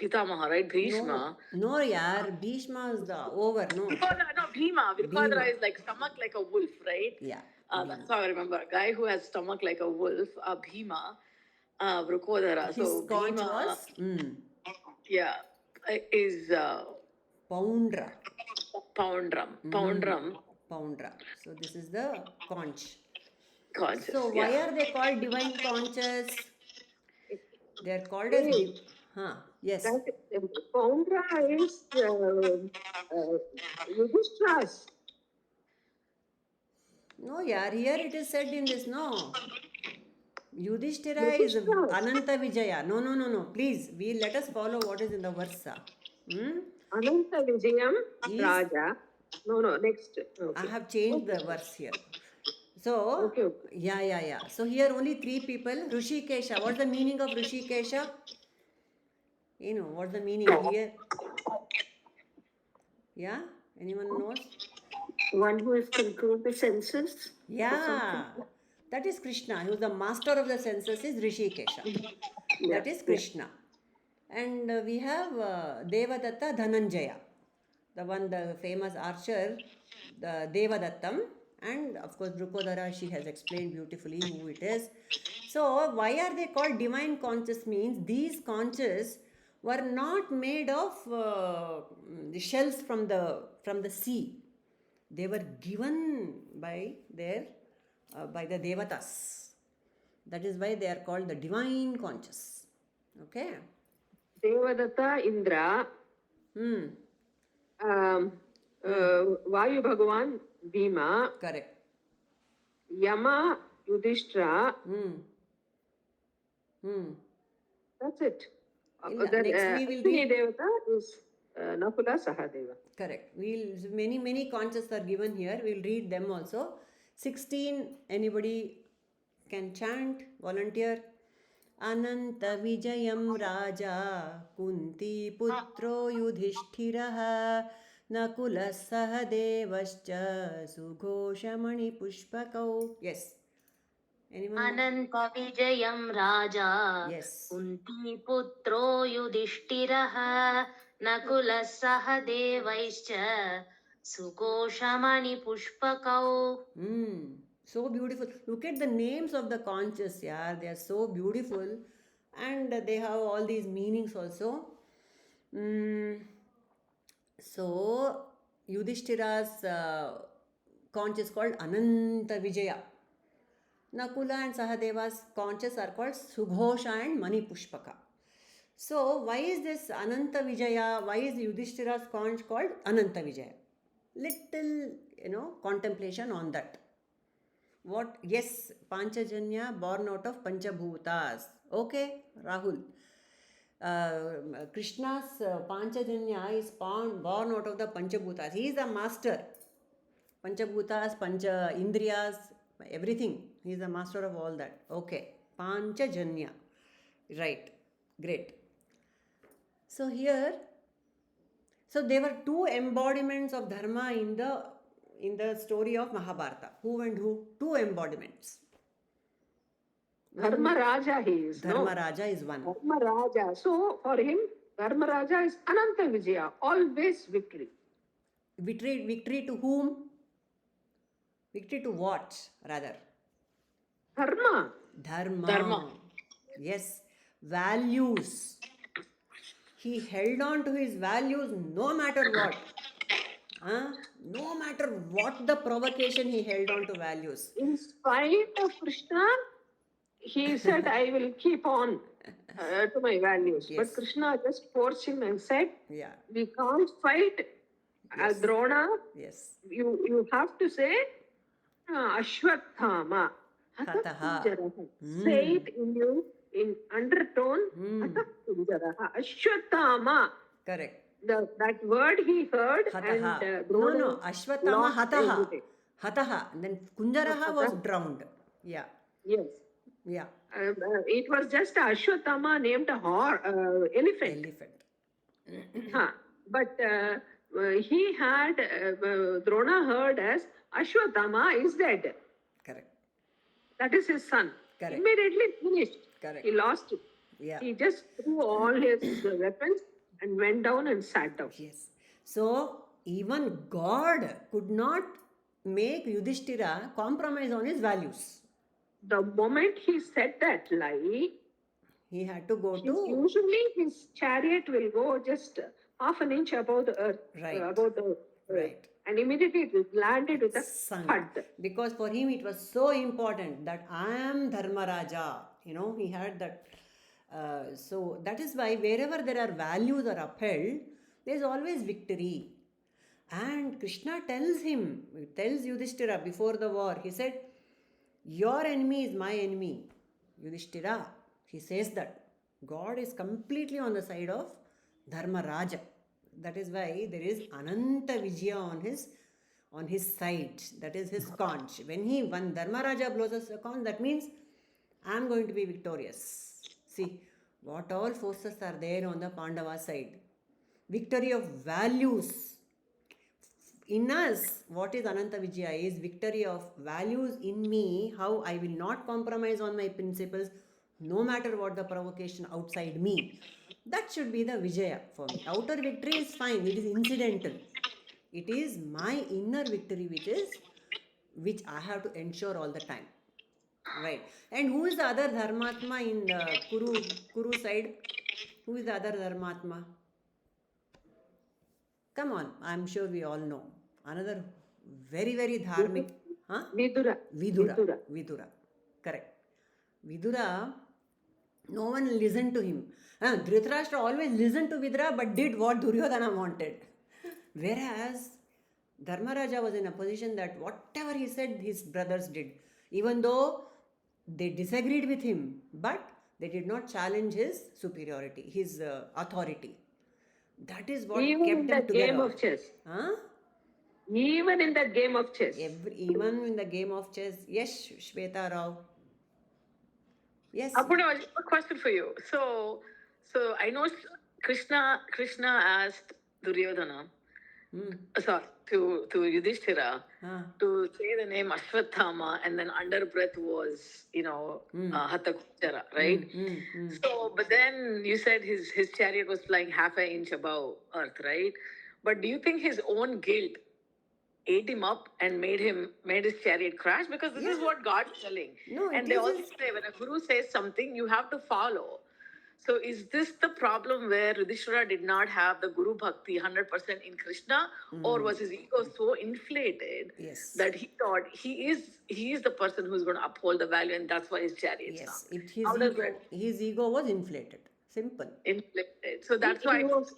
S4: Pitamaha, right? Bhishma.
S1: No, yaar. Bhishma is the over, no.
S4: Bhima. Vrukodara is like stomach like a wolf, right?
S1: Yeah.
S4: That's how I remember. A guy who has stomach like a wolf, Bhima. Vrukodara.
S1: His
S4: so
S1: conch
S4: Bhima,
S1: was?
S4: Is
S1: Poundra.
S4: Poundram.
S1: Poundra. So this is the conch.
S4: Conches,
S1: So why are they called divine conches? They are called as yes.
S3: Poundra is Yudhishthira's.
S1: No, yaar, here it is said in this, no. Yudhishthira is Ananta Vijaya. No. Please, let us follow what is in the verse.
S3: Ananta Vijayam Raja. No, next. Okay.
S1: I have changed the verse here. So,
S3: okay.
S1: Yeah. So here only 3 people. Rishikesha. What's the meaning of Rishikesha? What's the meaning here? Yeah? Anyone knows?
S5: One who has controlled the senses.
S1: Yeah. That is Krishna. Who is the master of the senses is Rishikesha. That is Krishna. And we have Devadatta Dhananjaya. The famous archer, the Devadattam. And of course, Drukodara, she has explained beautifully who it is. So, why are they called divine conscious? Means these conscious were not made of the shells from the sea. They were given by their by the devatas. That is why they are called the divine conscious. Okay.
S3: Devadatta Indra,
S1: Hmm.
S3: Vayu Bhagavan Bhima,
S1: Correct.
S3: Yama Yudhishthira.
S1: Hmm. Hmm.
S3: That's it.
S1: Next we will
S3: Ashwini
S1: read.
S3: Devata is Nakula Sahadeva.
S1: Correct. Many conscious are given here. We'll read them also. 16. Anybody can chant, volunteer. Ananta Vijayam Raja Kunti Putro Yudhishthiraha Nakula Sahadevascha Sugoshamani Pushpakau. Yes. Anyone?
S6: अनन्तविजयं Raja
S1: Yes.
S6: कुन्तीपुत्रो युधिष्ठिरः नकुलः सह देवैश्च सुकोशमणिपुष्पकौ.
S1: So beautiful. Look at the names of the conscious, yeah. They are so beautiful, and they have all these meanings also. So Yudhishthira's conch is called Ananta Vijaya. Nakula and Sahadeva's conches are called Sughosha and Mani Pushpaka. So why is this Ananta Vijaya? Why is Yudhishthira's conch called Ananta Vijaya? Little, contemplation on that. What? Yes, Panchajanya born out of Panchabhutas. Okay, Rahul. Krishna's Panchajanya is born out of the Panchabhutas. He is the master. Panchabhutas, Pancha Indriyas, everything. He is the master of all that. Okay, Panchajanya. Right, great. So here, there were two embodiments of Dharma in the story of Mahabharata. Who and who? Two embodiments.
S3: Dharma Raja he is.
S1: Dharma Raja is one.
S3: Dharma Raja. So for him, Dharma Raja is Ananta Vijaya, always victory.
S1: Victory to whom? Victory to what, rather?
S3: Dharma.
S1: Dharma. Yes. Values. He held on to his values no matter what. No matter what the provocation, he held on to values.
S3: In spite of Krishna, he said, I will keep on to my values.
S1: Yes.
S3: But Krishna just forced him and said,
S1: Yeah.
S3: we can't fight
S1: Yes.
S3: Drona.
S1: Yes.
S3: You have to say Ashwathama.
S1: Hataha.
S3: Say it in undertone. Ashwathama.
S1: Correct.
S3: That word he heard
S1: Hataha.
S3: and
S1: No. Ashwatthama
S3: lost
S1: hataha.
S3: everything.
S1: Hataha. And then Kunjaraha was drowned. Yeah.
S3: Yes.
S1: Yeah.
S3: It was just Ashwathama named a elephant. But he had Drona heard as Ashwathama is dead.
S1: Correct.
S3: That is his son.
S1: Correct.
S3: Immediately finished.
S1: Correct.
S3: He lost it.
S1: Yeah.
S3: He just threw all his weapons and went down and sat down.
S1: Yes. So even God could not make Yudhishthira compromise on his values.
S3: The moment he said that lie,
S1: He had to go to
S3: usually his chariot will go just half an inch above the earth.
S1: Right.
S3: Above the earth.
S1: Right.
S3: And immediately it landed with a
S1: sunk.
S3: thud.
S1: Because for him it was so important that I am Dharma Raja. He had that. So that is why wherever there are values are upheld, there is always victory. And Krishna tells Yudhishthira before the war, he said, your enemy is my enemy. Yudhishthira, he says that. God is completely on the side of Dharma Raja. That is why there is Ananta Vijaya on his side. That is his conch. When Dharma Raja blows a conch, that means I am going to be victorious. See, what all forces are there on the Pandava side. Victory of values. In us, what is Ananta Vijaya is victory of values in me, how I will not compromise on my principles, no matter what the provocation outside me. That should be the Vijaya for me. Outer victory is fine, it is incidental. It is my inner victory which I have to ensure all the time. Right. And who is the other Dharmatma in the Kuru side? Who is the other Dharmatma? Come on, I'm sure we all know. Another very, very dharmic. Huh?
S3: Vidura.
S1: Vidura. Correct. Vidura, no one listened to him. Dhritarashtra always listened to Vidura but did what Duryodhana wanted. Whereas Dharmaraja was in a position that whatever he said, his brothers did. Even though they disagreed with him, but they did not challenge his superiority, his authority. That is what
S3: Even
S1: kept
S3: in
S1: them
S3: the
S1: together.
S3: game of chess.
S1: Huh?
S3: Even in the game of chess.
S1: Even in the game of chess. Yes, Shweta Rao. Yes.
S4: Apurna, I have a question for you. So I know Krishna asked Duryodhana, sorry, to Yudhishthira to say the name Ashwatthama, and then under breath was, Hatakuchara, right? So, but then you said his chariot was flying half an inch above earth, right? But do you think his own guilt ate him up and made his chariot crash? Because this is what God's telling.
S1: No,
S4: and
S1: it
S4: they
S1: is
S4: also
S1: his-
S4: say when a guru says something, you have to follow. So is this the problem where Yudhishthira did not have the Guru Bhakti 100% in Krishna, or was his ego so inflated
S1: Yes.
S4: that he thought he is the person who's going to uphold the value, and that's why his chariot
S1: Yes.
S4: sunk?
S1: His
S4: How does
S1: ego,
S4: that
S1: his ego was inflated. Simple.
S4: inflated? So that's
S3: He
S4: why.
S3: was-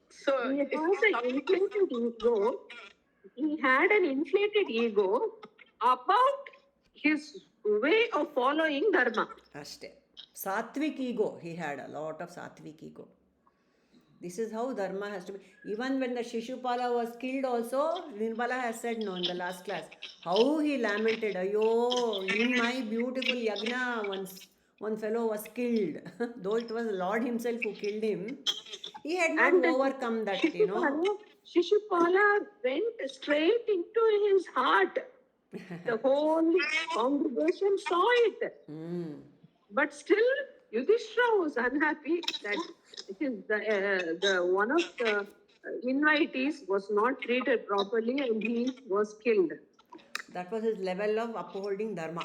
S4: So
S3: He
S4: if
S3: has an inflated ego. He had an inflated ego about his way of following Dharma.
S1: Ashte. Sattvic ego. He had a lot of sattvic ego. This is how Dharma has to be. Even when the Shishupala was killed also, Nirmala has said no in the last class. How he lamented, Ayo, in my beautiful yagna, once one fellow was killed. Though it was Lord himself who killed him, he had not
S3: And
S1: overcome that,
S3: Shishupala went straight into his heart. The whole congregation saw it. But still, Yudhishthira was unhappy that the one of the invitees was not treated properly and he was killed.
S1: That was his level of upholding Dharma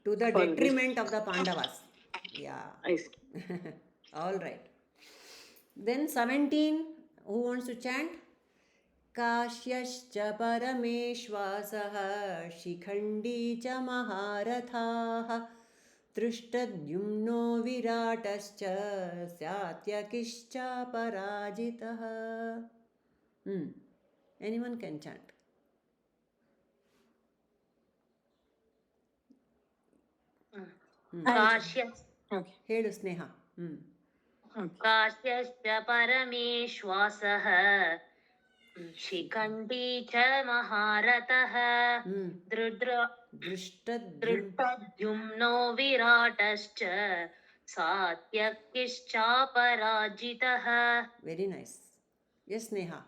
S1: to the detriment of the Pandavas. Yeah.
S4: I see.
S1: All right. Then 17, who wants to chant? काश्यश्च परमेश्वासः Shikhandi च महारथाः दृष्टद्युम्नो विराटश्च सात्यकिश्च पराजितः. Anyone can chant. ಹೇಳು ಸ್ನೇಹ.
S6: काश्यश्च परमेश्वासः शिखण्डी च महारथः दृष्टद्युम्नो विराटश्च सात्यकिश्चापराजितः.
S1: Very nice. Yes, Sneha.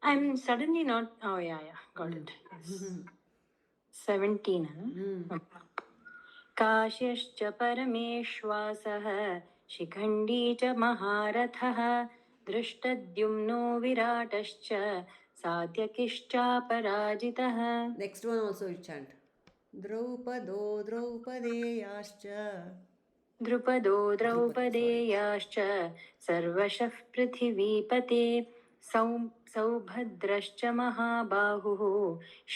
S5: I'm suddenly not. Oh, yeah, got it. Yes. 17. काश्यश्च परमेश्वासः Shikhandi च महारथः दृष्टद्युम्नो विराटश्च सात्यकिश्चापराजितः.
S1: Next one also you chant. द्रौपदो द्रौपदेयाश्च
S5: द्रुपदो द्रौपदेयाश्च सर्वशः पृथिवीपते सौभद्रश्च महाबाहुः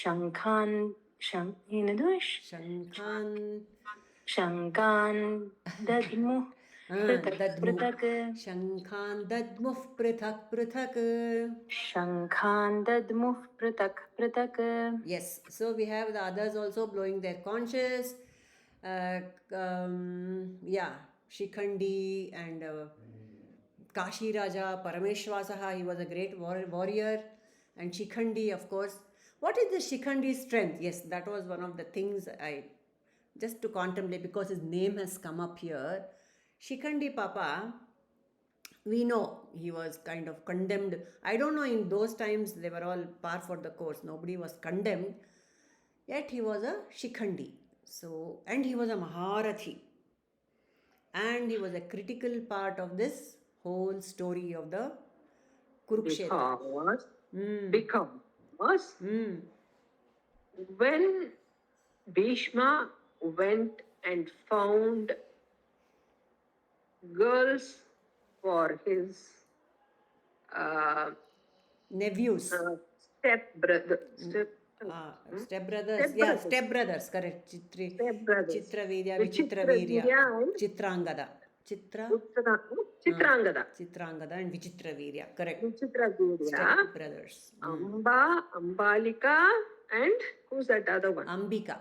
S5: शङ्खान् दद्मुः पृथक्
S1: शङ्खान् दद्मुः पृथक् पृथक्.
S5: शङ्खान् दद्मुः पृथक् पृथक्.
S1: Yes, so we have the others also blowing their conches. Shikhandi and Kashi Raja, Parameshwasaha, he was a great warrior. And Shikhandi, of course. What is the Shikhandi's strength? Yes, that was one of the things I just to contemplate because his name has come up here. Shikhandi Papa, we know he was kind of condemned. I don't know, in those times they were all par for the course. Nobody was condemned. Yet he was a Shikhandi. So, and he was a Maharathi. And he was a critical part of this whole story of the Kurukshetra.
S3: Because when Bhishma went and found girls for his uh,
S1: Nephews.
S3: step brother,
S1: Step brothers. Yeah,
S3: step
S1: step brothers. Correct.
S3: brothers,
S1: Chitravirya, Vichitravirya,
S3: Vichitravirya and
S1: Chitrangada. Chitra?
S3: Chitrangada.
S1: Chitrangada and Vichitravirya. Correct.
S3: Vichitravirya,
S1: Step brothers.
S3: Amba, Ambalika, and who's that other one?
S1: Ambika.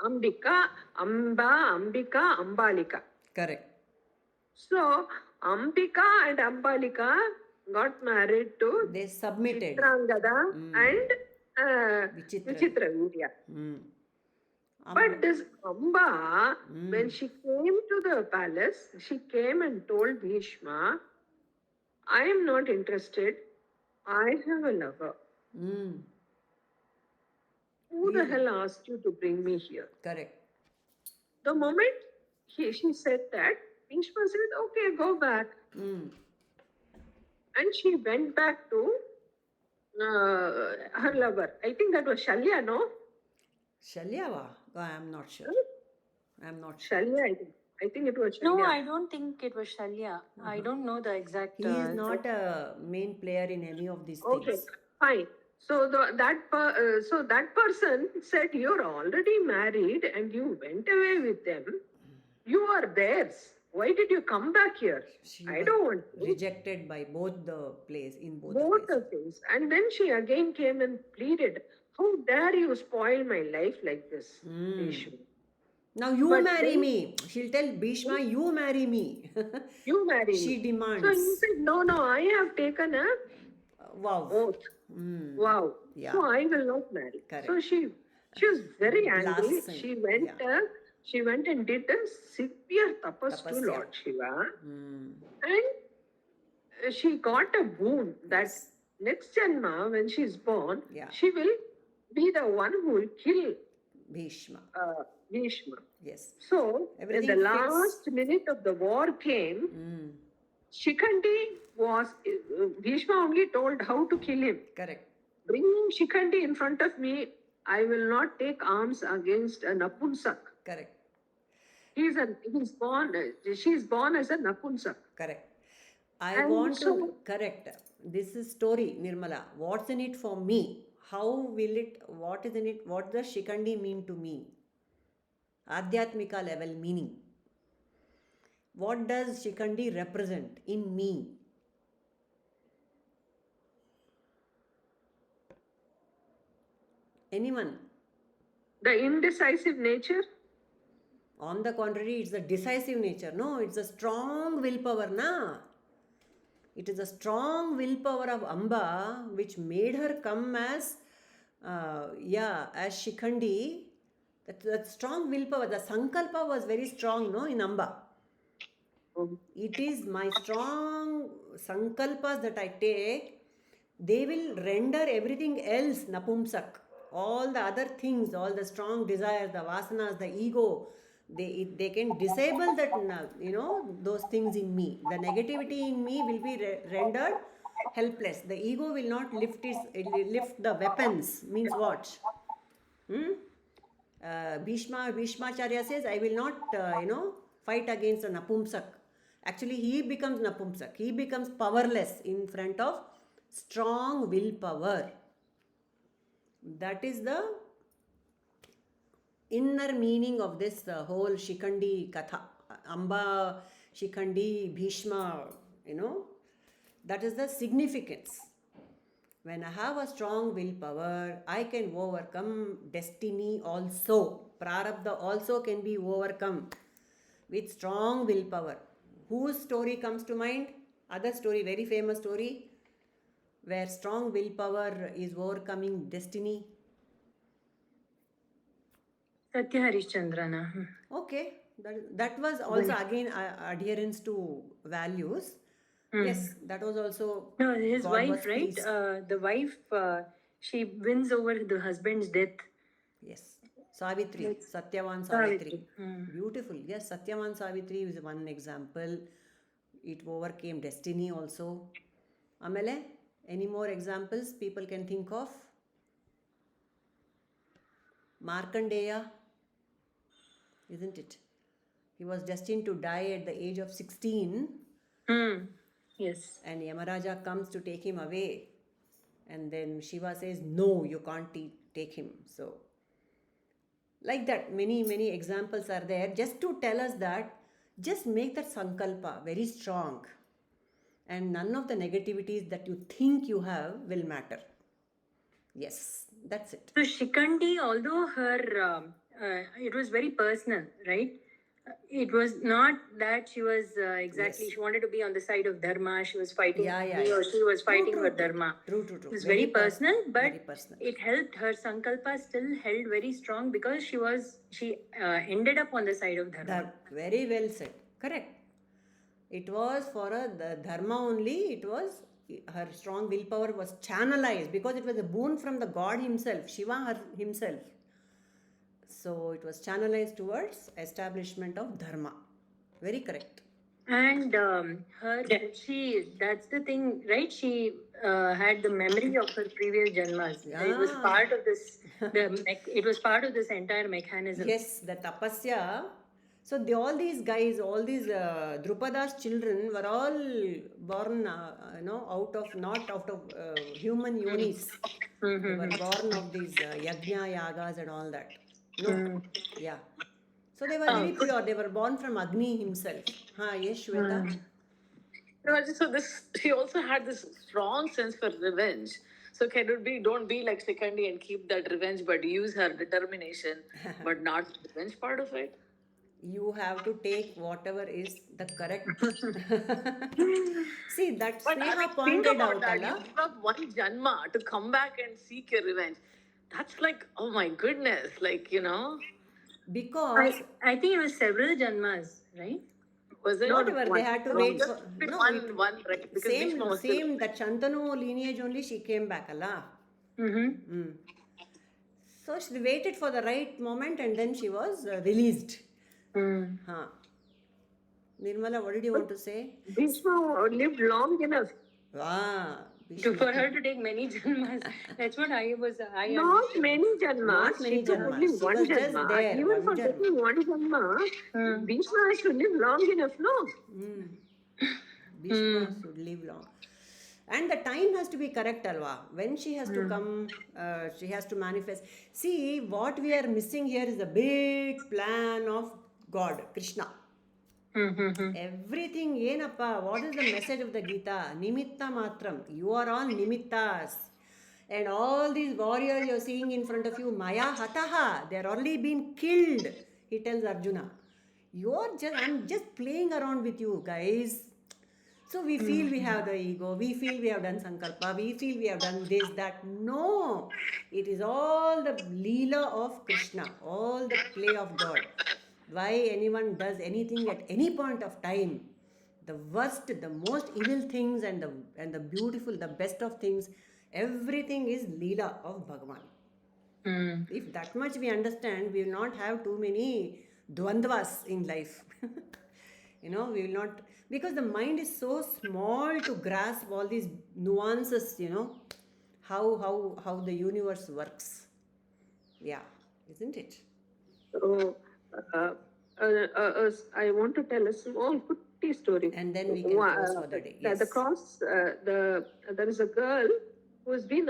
S3: Ambika, Ambika, Ambalika.
S1: Correct.
S3: So, Ambika and Ambalika got married to
S1: They submitted.
S3: Chitrangada and
S1: Vichitra.
S3: Vichitravirya. But this Amba, when she came to the palace, she came and told Bhishma, I am not interested. I have a lover. Who the hell asked you to bring me here?
S1: Correct.
S3: The moment she said that, Bhishma said, okay, go back. And she went back to her lover. I think that was Shalya, no?
S1: Shalyava? Oh, I am not sure. I'm not sure.
S3: Shalya, I think it was Shalya.
S5: No, I don't think it was Shalya. I don't know the exact.
S1: He is not a main player in any of these
S3: Okay,
S1: things.
S3: fine. So that person said, you're already married and you went away with them. You are theirs. Why did you come back here?
S1: She
S3: I
S1: was
S3: don't want to.
S1: rejected by both the plays in both
S3: Both
S1: the
S3: the things. And then she again came and pleaded, how dare you spoil my life like this, Bhishma?
S1: Now you
S3: But
S1: marry
S3: then-
S1: me. She'll tell Bhishma, you marry me.
S3: You marry
S1: She
S3: me.
S1: demands.
S3: So he said, no, I have taken a
S1: Wow.
S3: oath. Wow.
S1: Yeah.
S3: So I will not marry.
S1: Correct.
S3: So she was very angry.
S1: Blasphemy.
S3: She went and did a severe tapas to
S1: Tapasya.
S3: Lord Shiva. And she got a boon that next Janma, when she's born,
S1: Yeah.
S3: she will be the one who will kill
S1: Bhishma.
S3: Bhishma.
S1: Yes.
S3: So,
S1: Everything
S3: when the
S1: fits.
S3: last minute of the war came, Shikhandi was, Bhishma only told how to kill him.
S1: Correct.
S3: Bring Shikhandi in front of me. I will not take arms against a Napunsak.
S1: Correct.
S3: She's born as a Napunsak.
S1: Correct. I
S3: And
S1: want to
S3: so-
S1: correct. This is story, Nirmala. What's in it for me? What is in it? What does Shikhandi mean to me? Adhyatmika level meaning. What does Shikhandi represent in me? Anyone?
S3: The indecisive nature.
S1: On the contrary, it's the decisive nature. No, it's a strong willpower, na? It is a strong willpower of Amba which made her come as Shikhandi. That strong willpower, the sankalpa was very strong, no, in Amba. It is my strong sankalpas that I take, they will render everything else napumsak. All the other things, all the strong desires, the vasanas, the ego, they can disable that, those things in me. The negativity in me will be rendered helpless. The ego will not lift the weapons. Means what? Bhishmacharya says, I will not, fight against a napumsak. Actually, he becomes napumsak. He becomes powerless in front of strong willpower. That is the inner meaning of this whole Shikhandi Katha. Amba, Shikhandi, Bhishma, that is the significance. When I have a strong willpower, I can overcome destiny also. Prarabdha also can be overcome with strong willpower. Whose story comes to mind? Other story, very famous story, where strong willpower is overcoming destiny.
S5: Satya Harishchandrana.
S1: Okay, that was also again adherence to values. Yes, that was also.
S5: No, his
S1: God
S5: wife,
S1: was
S5: right?
S1: pleased.
S5: The wife, she wins over the husband's death.
S1: Yes, Savitri, Satyavan Savitri. Beautiful. Yes, Satyavan Savitri is one example. It overcame destiny also. Amele, any more examples people can think of? Markandeya, isn't it? He was destined to die at the age of 16,
S5: Yes.
S1: and Yamaraja comes to take him away. And then Shiva says, no, you can't take him. So, like that, many examples are there just to tell us that just make that sankalpa very strong. And none of the negativities that you think you have will matter. Yes, that's it.
S5: So Shikandi, although her, it was very personal, right? It was not that she was exactly,
S1: Yes.
S5: she wanted to be on the side of Dharma, she was fighting
S1: Yeah, yeah,
S5: me,
S1: yeah.
S5: or she was fighting
S1: True,
S5: for
S1: true,
S5: Dharma.
S1: True.
S5: It was very personal, but
S1: very personal.
S5: it helped her sankalpa still held very strong because she ended up on the side of Dharma.
S1: Very well said. Correct. It was for the dharma only. It was her strong willpower was channelized because it was a boon from the God himself, Shiva himself. So it was channelized towards establishment of dharma. Very correct.
S5: And that's the thing, right? She had the memory of her previous janmas. It was
S1: Yeah.
S5: part of this, it was part of this entire mechanism.
S1: Yes, the tapasya. So all these guys, all these Drupada's children were all born, out of not out of human yonis. They were born of these yajna yagas and all that. No, yeah. So they were very pure. They were born from Agni himself. Yes, Shweta.
S4: So this, she also had this strong sense for revenge. So can it be, don't be like Shikandi and keep that revenge, but use her determination, but not the revenge part of it?
S1: You have to take whatever is the correct. See, that
S4: But I
S1: Sneha
S4: mean, think
S1: pointed
S4: about
S1: out,
S4: that. You
S1: Allah.
S4: give up one janma to come back and seek your revenge. That's like, oh my goodness, like,
S1: Because
S5: I think it was several janmas, right?
S4: was it?
S1: whatever they had to wait for. No,
S4: one, right? Because Bhishma was still-
S1: same that Shantanu lineage only she came back, Allah. So she waited for the right moment and then she was released. Nirmala, what did you want to say?
S3: Bhishma lived long enough.
S5: For her to take many janmas. That's what I
S3: Not many janmas.
S1: Not many
S3: She took
S1: janmas.
S3: only
S1: She
S3: one
S1: was just
S3: janma.
S1: there,
S3: Even
S1: one
S3: for
S1: janma.
S3: taking one janma, Bhishma has to live long enough, no?
S1: Bhishma should live long. And the time has to be correct, Alva. When she has to come, she has to manifest. See, what we are missing here is the big plan of God, Krishna. Everything, yenappa, what is the message of the Gita? Nimitta matram. You are all nimittas. And all these warriors you're seeing in front of you, Maya hataha, they're already been killed, he tells Arjuna. I'm just playing around with you guys. So we feel we have the ego, we feel we have done sankalpa, we feel we have done this, that. No, it is all the leela of Krishna, all the play of God. Why anyone does anything at any point of time, the worst, the most evil things and the beautiful, the best of things, everything is leela of Bhagavan. If that much we understand, we will not have too many dvandvas in life. We will not, because the mind is so small to grasp all these nuances, how the universe works. Yeah, isn't it?
S3: So, I want to tell a small kutti story.
S1: And then we can close for the day. Yes.
S3: There is a girl who has been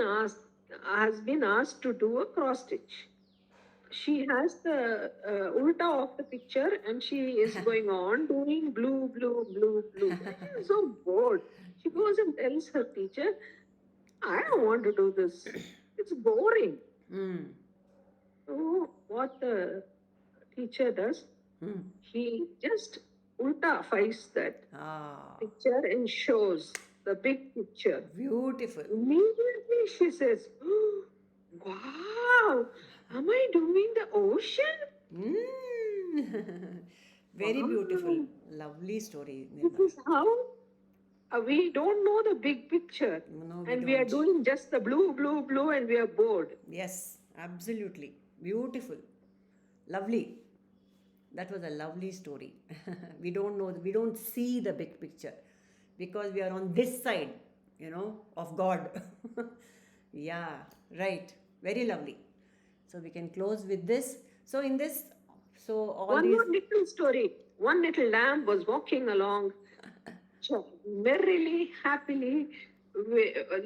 S3: asked to do a cross stitch. She has the ulta of the picture and she is going on doing blue. She's so bored. She goes and tells her teacher, I don't want to do this. It's boring. So what the teacher does, he just ulta-fies that picture and shows the big picture.
S1: Beautiful.
S3: Immediately she says, oh, wow, am I doing the ocean?
S1: Very beautiful. Lovely story.
S3: This is how we don't know the big picture.
S1: No,
S3: and we are doing just the blue and we are bored.
S1: Yes, absolutely. Beautiful. Lovely. That was a lovely story. We don't know, we don't see the big picture because we are on this side, of God. Yeah, right. Very lovely. So we can close with this. So in this, so all
S3: One
S1: these.
S3: more little story. One little lamb was walking along merrily, happily,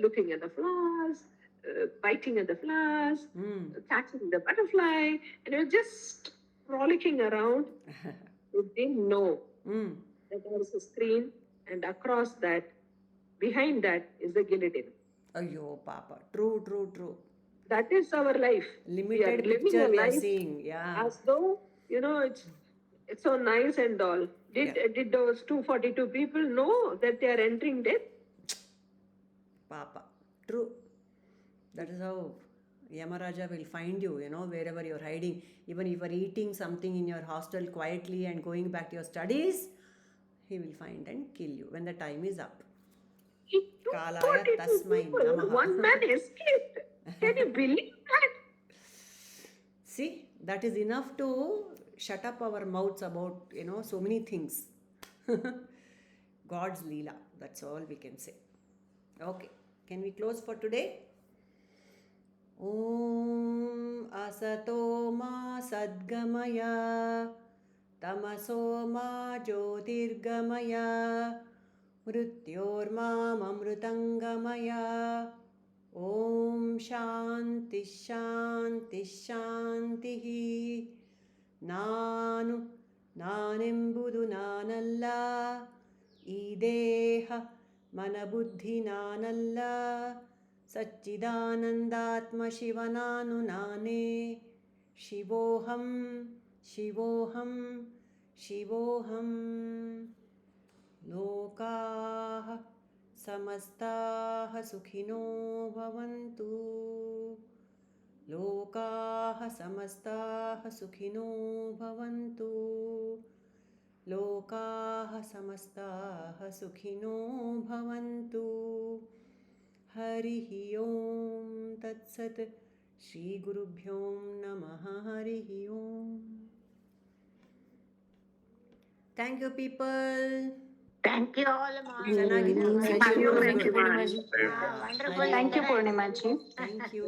S3: looking at the flowers, biting at the flowers, catching the butterfly, and it was just frolicking around. It didn't know that there is a screen, and across that, behind that, is the guillotine.
S1: Ayyo, Papa. True, true, true.
S3: That is our life. We are
S1: Limited
S3: living
S1: picture
S3: a
S1: we are
S3: life
S1: seeing. Yeah.
S3: as though, it's so nice and all. Did those 242 people know that they are entering death?
S1: Papa. True. That is how Yamaraja will find you, wherever you're hiding. Even if you're eating something in your hostel quietly and going back to your studies, he will find and kill you when the time is up. Kalaya
S3: 242
S1: tasmai
S3: people,
S1: namaha.
S3: one man escaped. Can you believe that?
S1: See, that is enough to shut up our mouths about, so many things. God's Leela. That's all we can say. Okay. Can we close for today? Om asato ma sadgamaya tamaso ma jyotirgamaya mrityormam amrutangamaya. Om shanti shanti shanti. ನಾನೆಂಬುದು ನಾನಲ್ಲ, ಈ ದೇಹ ಮನಬುದ್ಧಿ ನಾನಲ್ಲ, ಸಚ್ಚಿದಾನಂದಾತ್ಮ ಶಿವ ನಾನೇ. ಶಿವೋಹಂ ಶಿವೋಹಂ ಶಿವೋಹಂ. ಲೋಕಾಃ ಸಮಸ್ತಾಃ ಸುಖಿನೋ ಭವಂತು. लोकाः समस्ताः सुखिनो भवन्तु. लोकाः समस्ताः सुखिनो भवन्तु. हरिः ओम तत्सत्. श्री गुरुभ्यो नमः. हरिः ओम. Thank you, people.
S6: Thank you all, Ma.
S1: ಚೆನ್ನಾಗಿತ್ತು.
S3: Thank you very much.
S6: Wonderful.
S5: Thank you, Purnima ji.
S1: Thank you.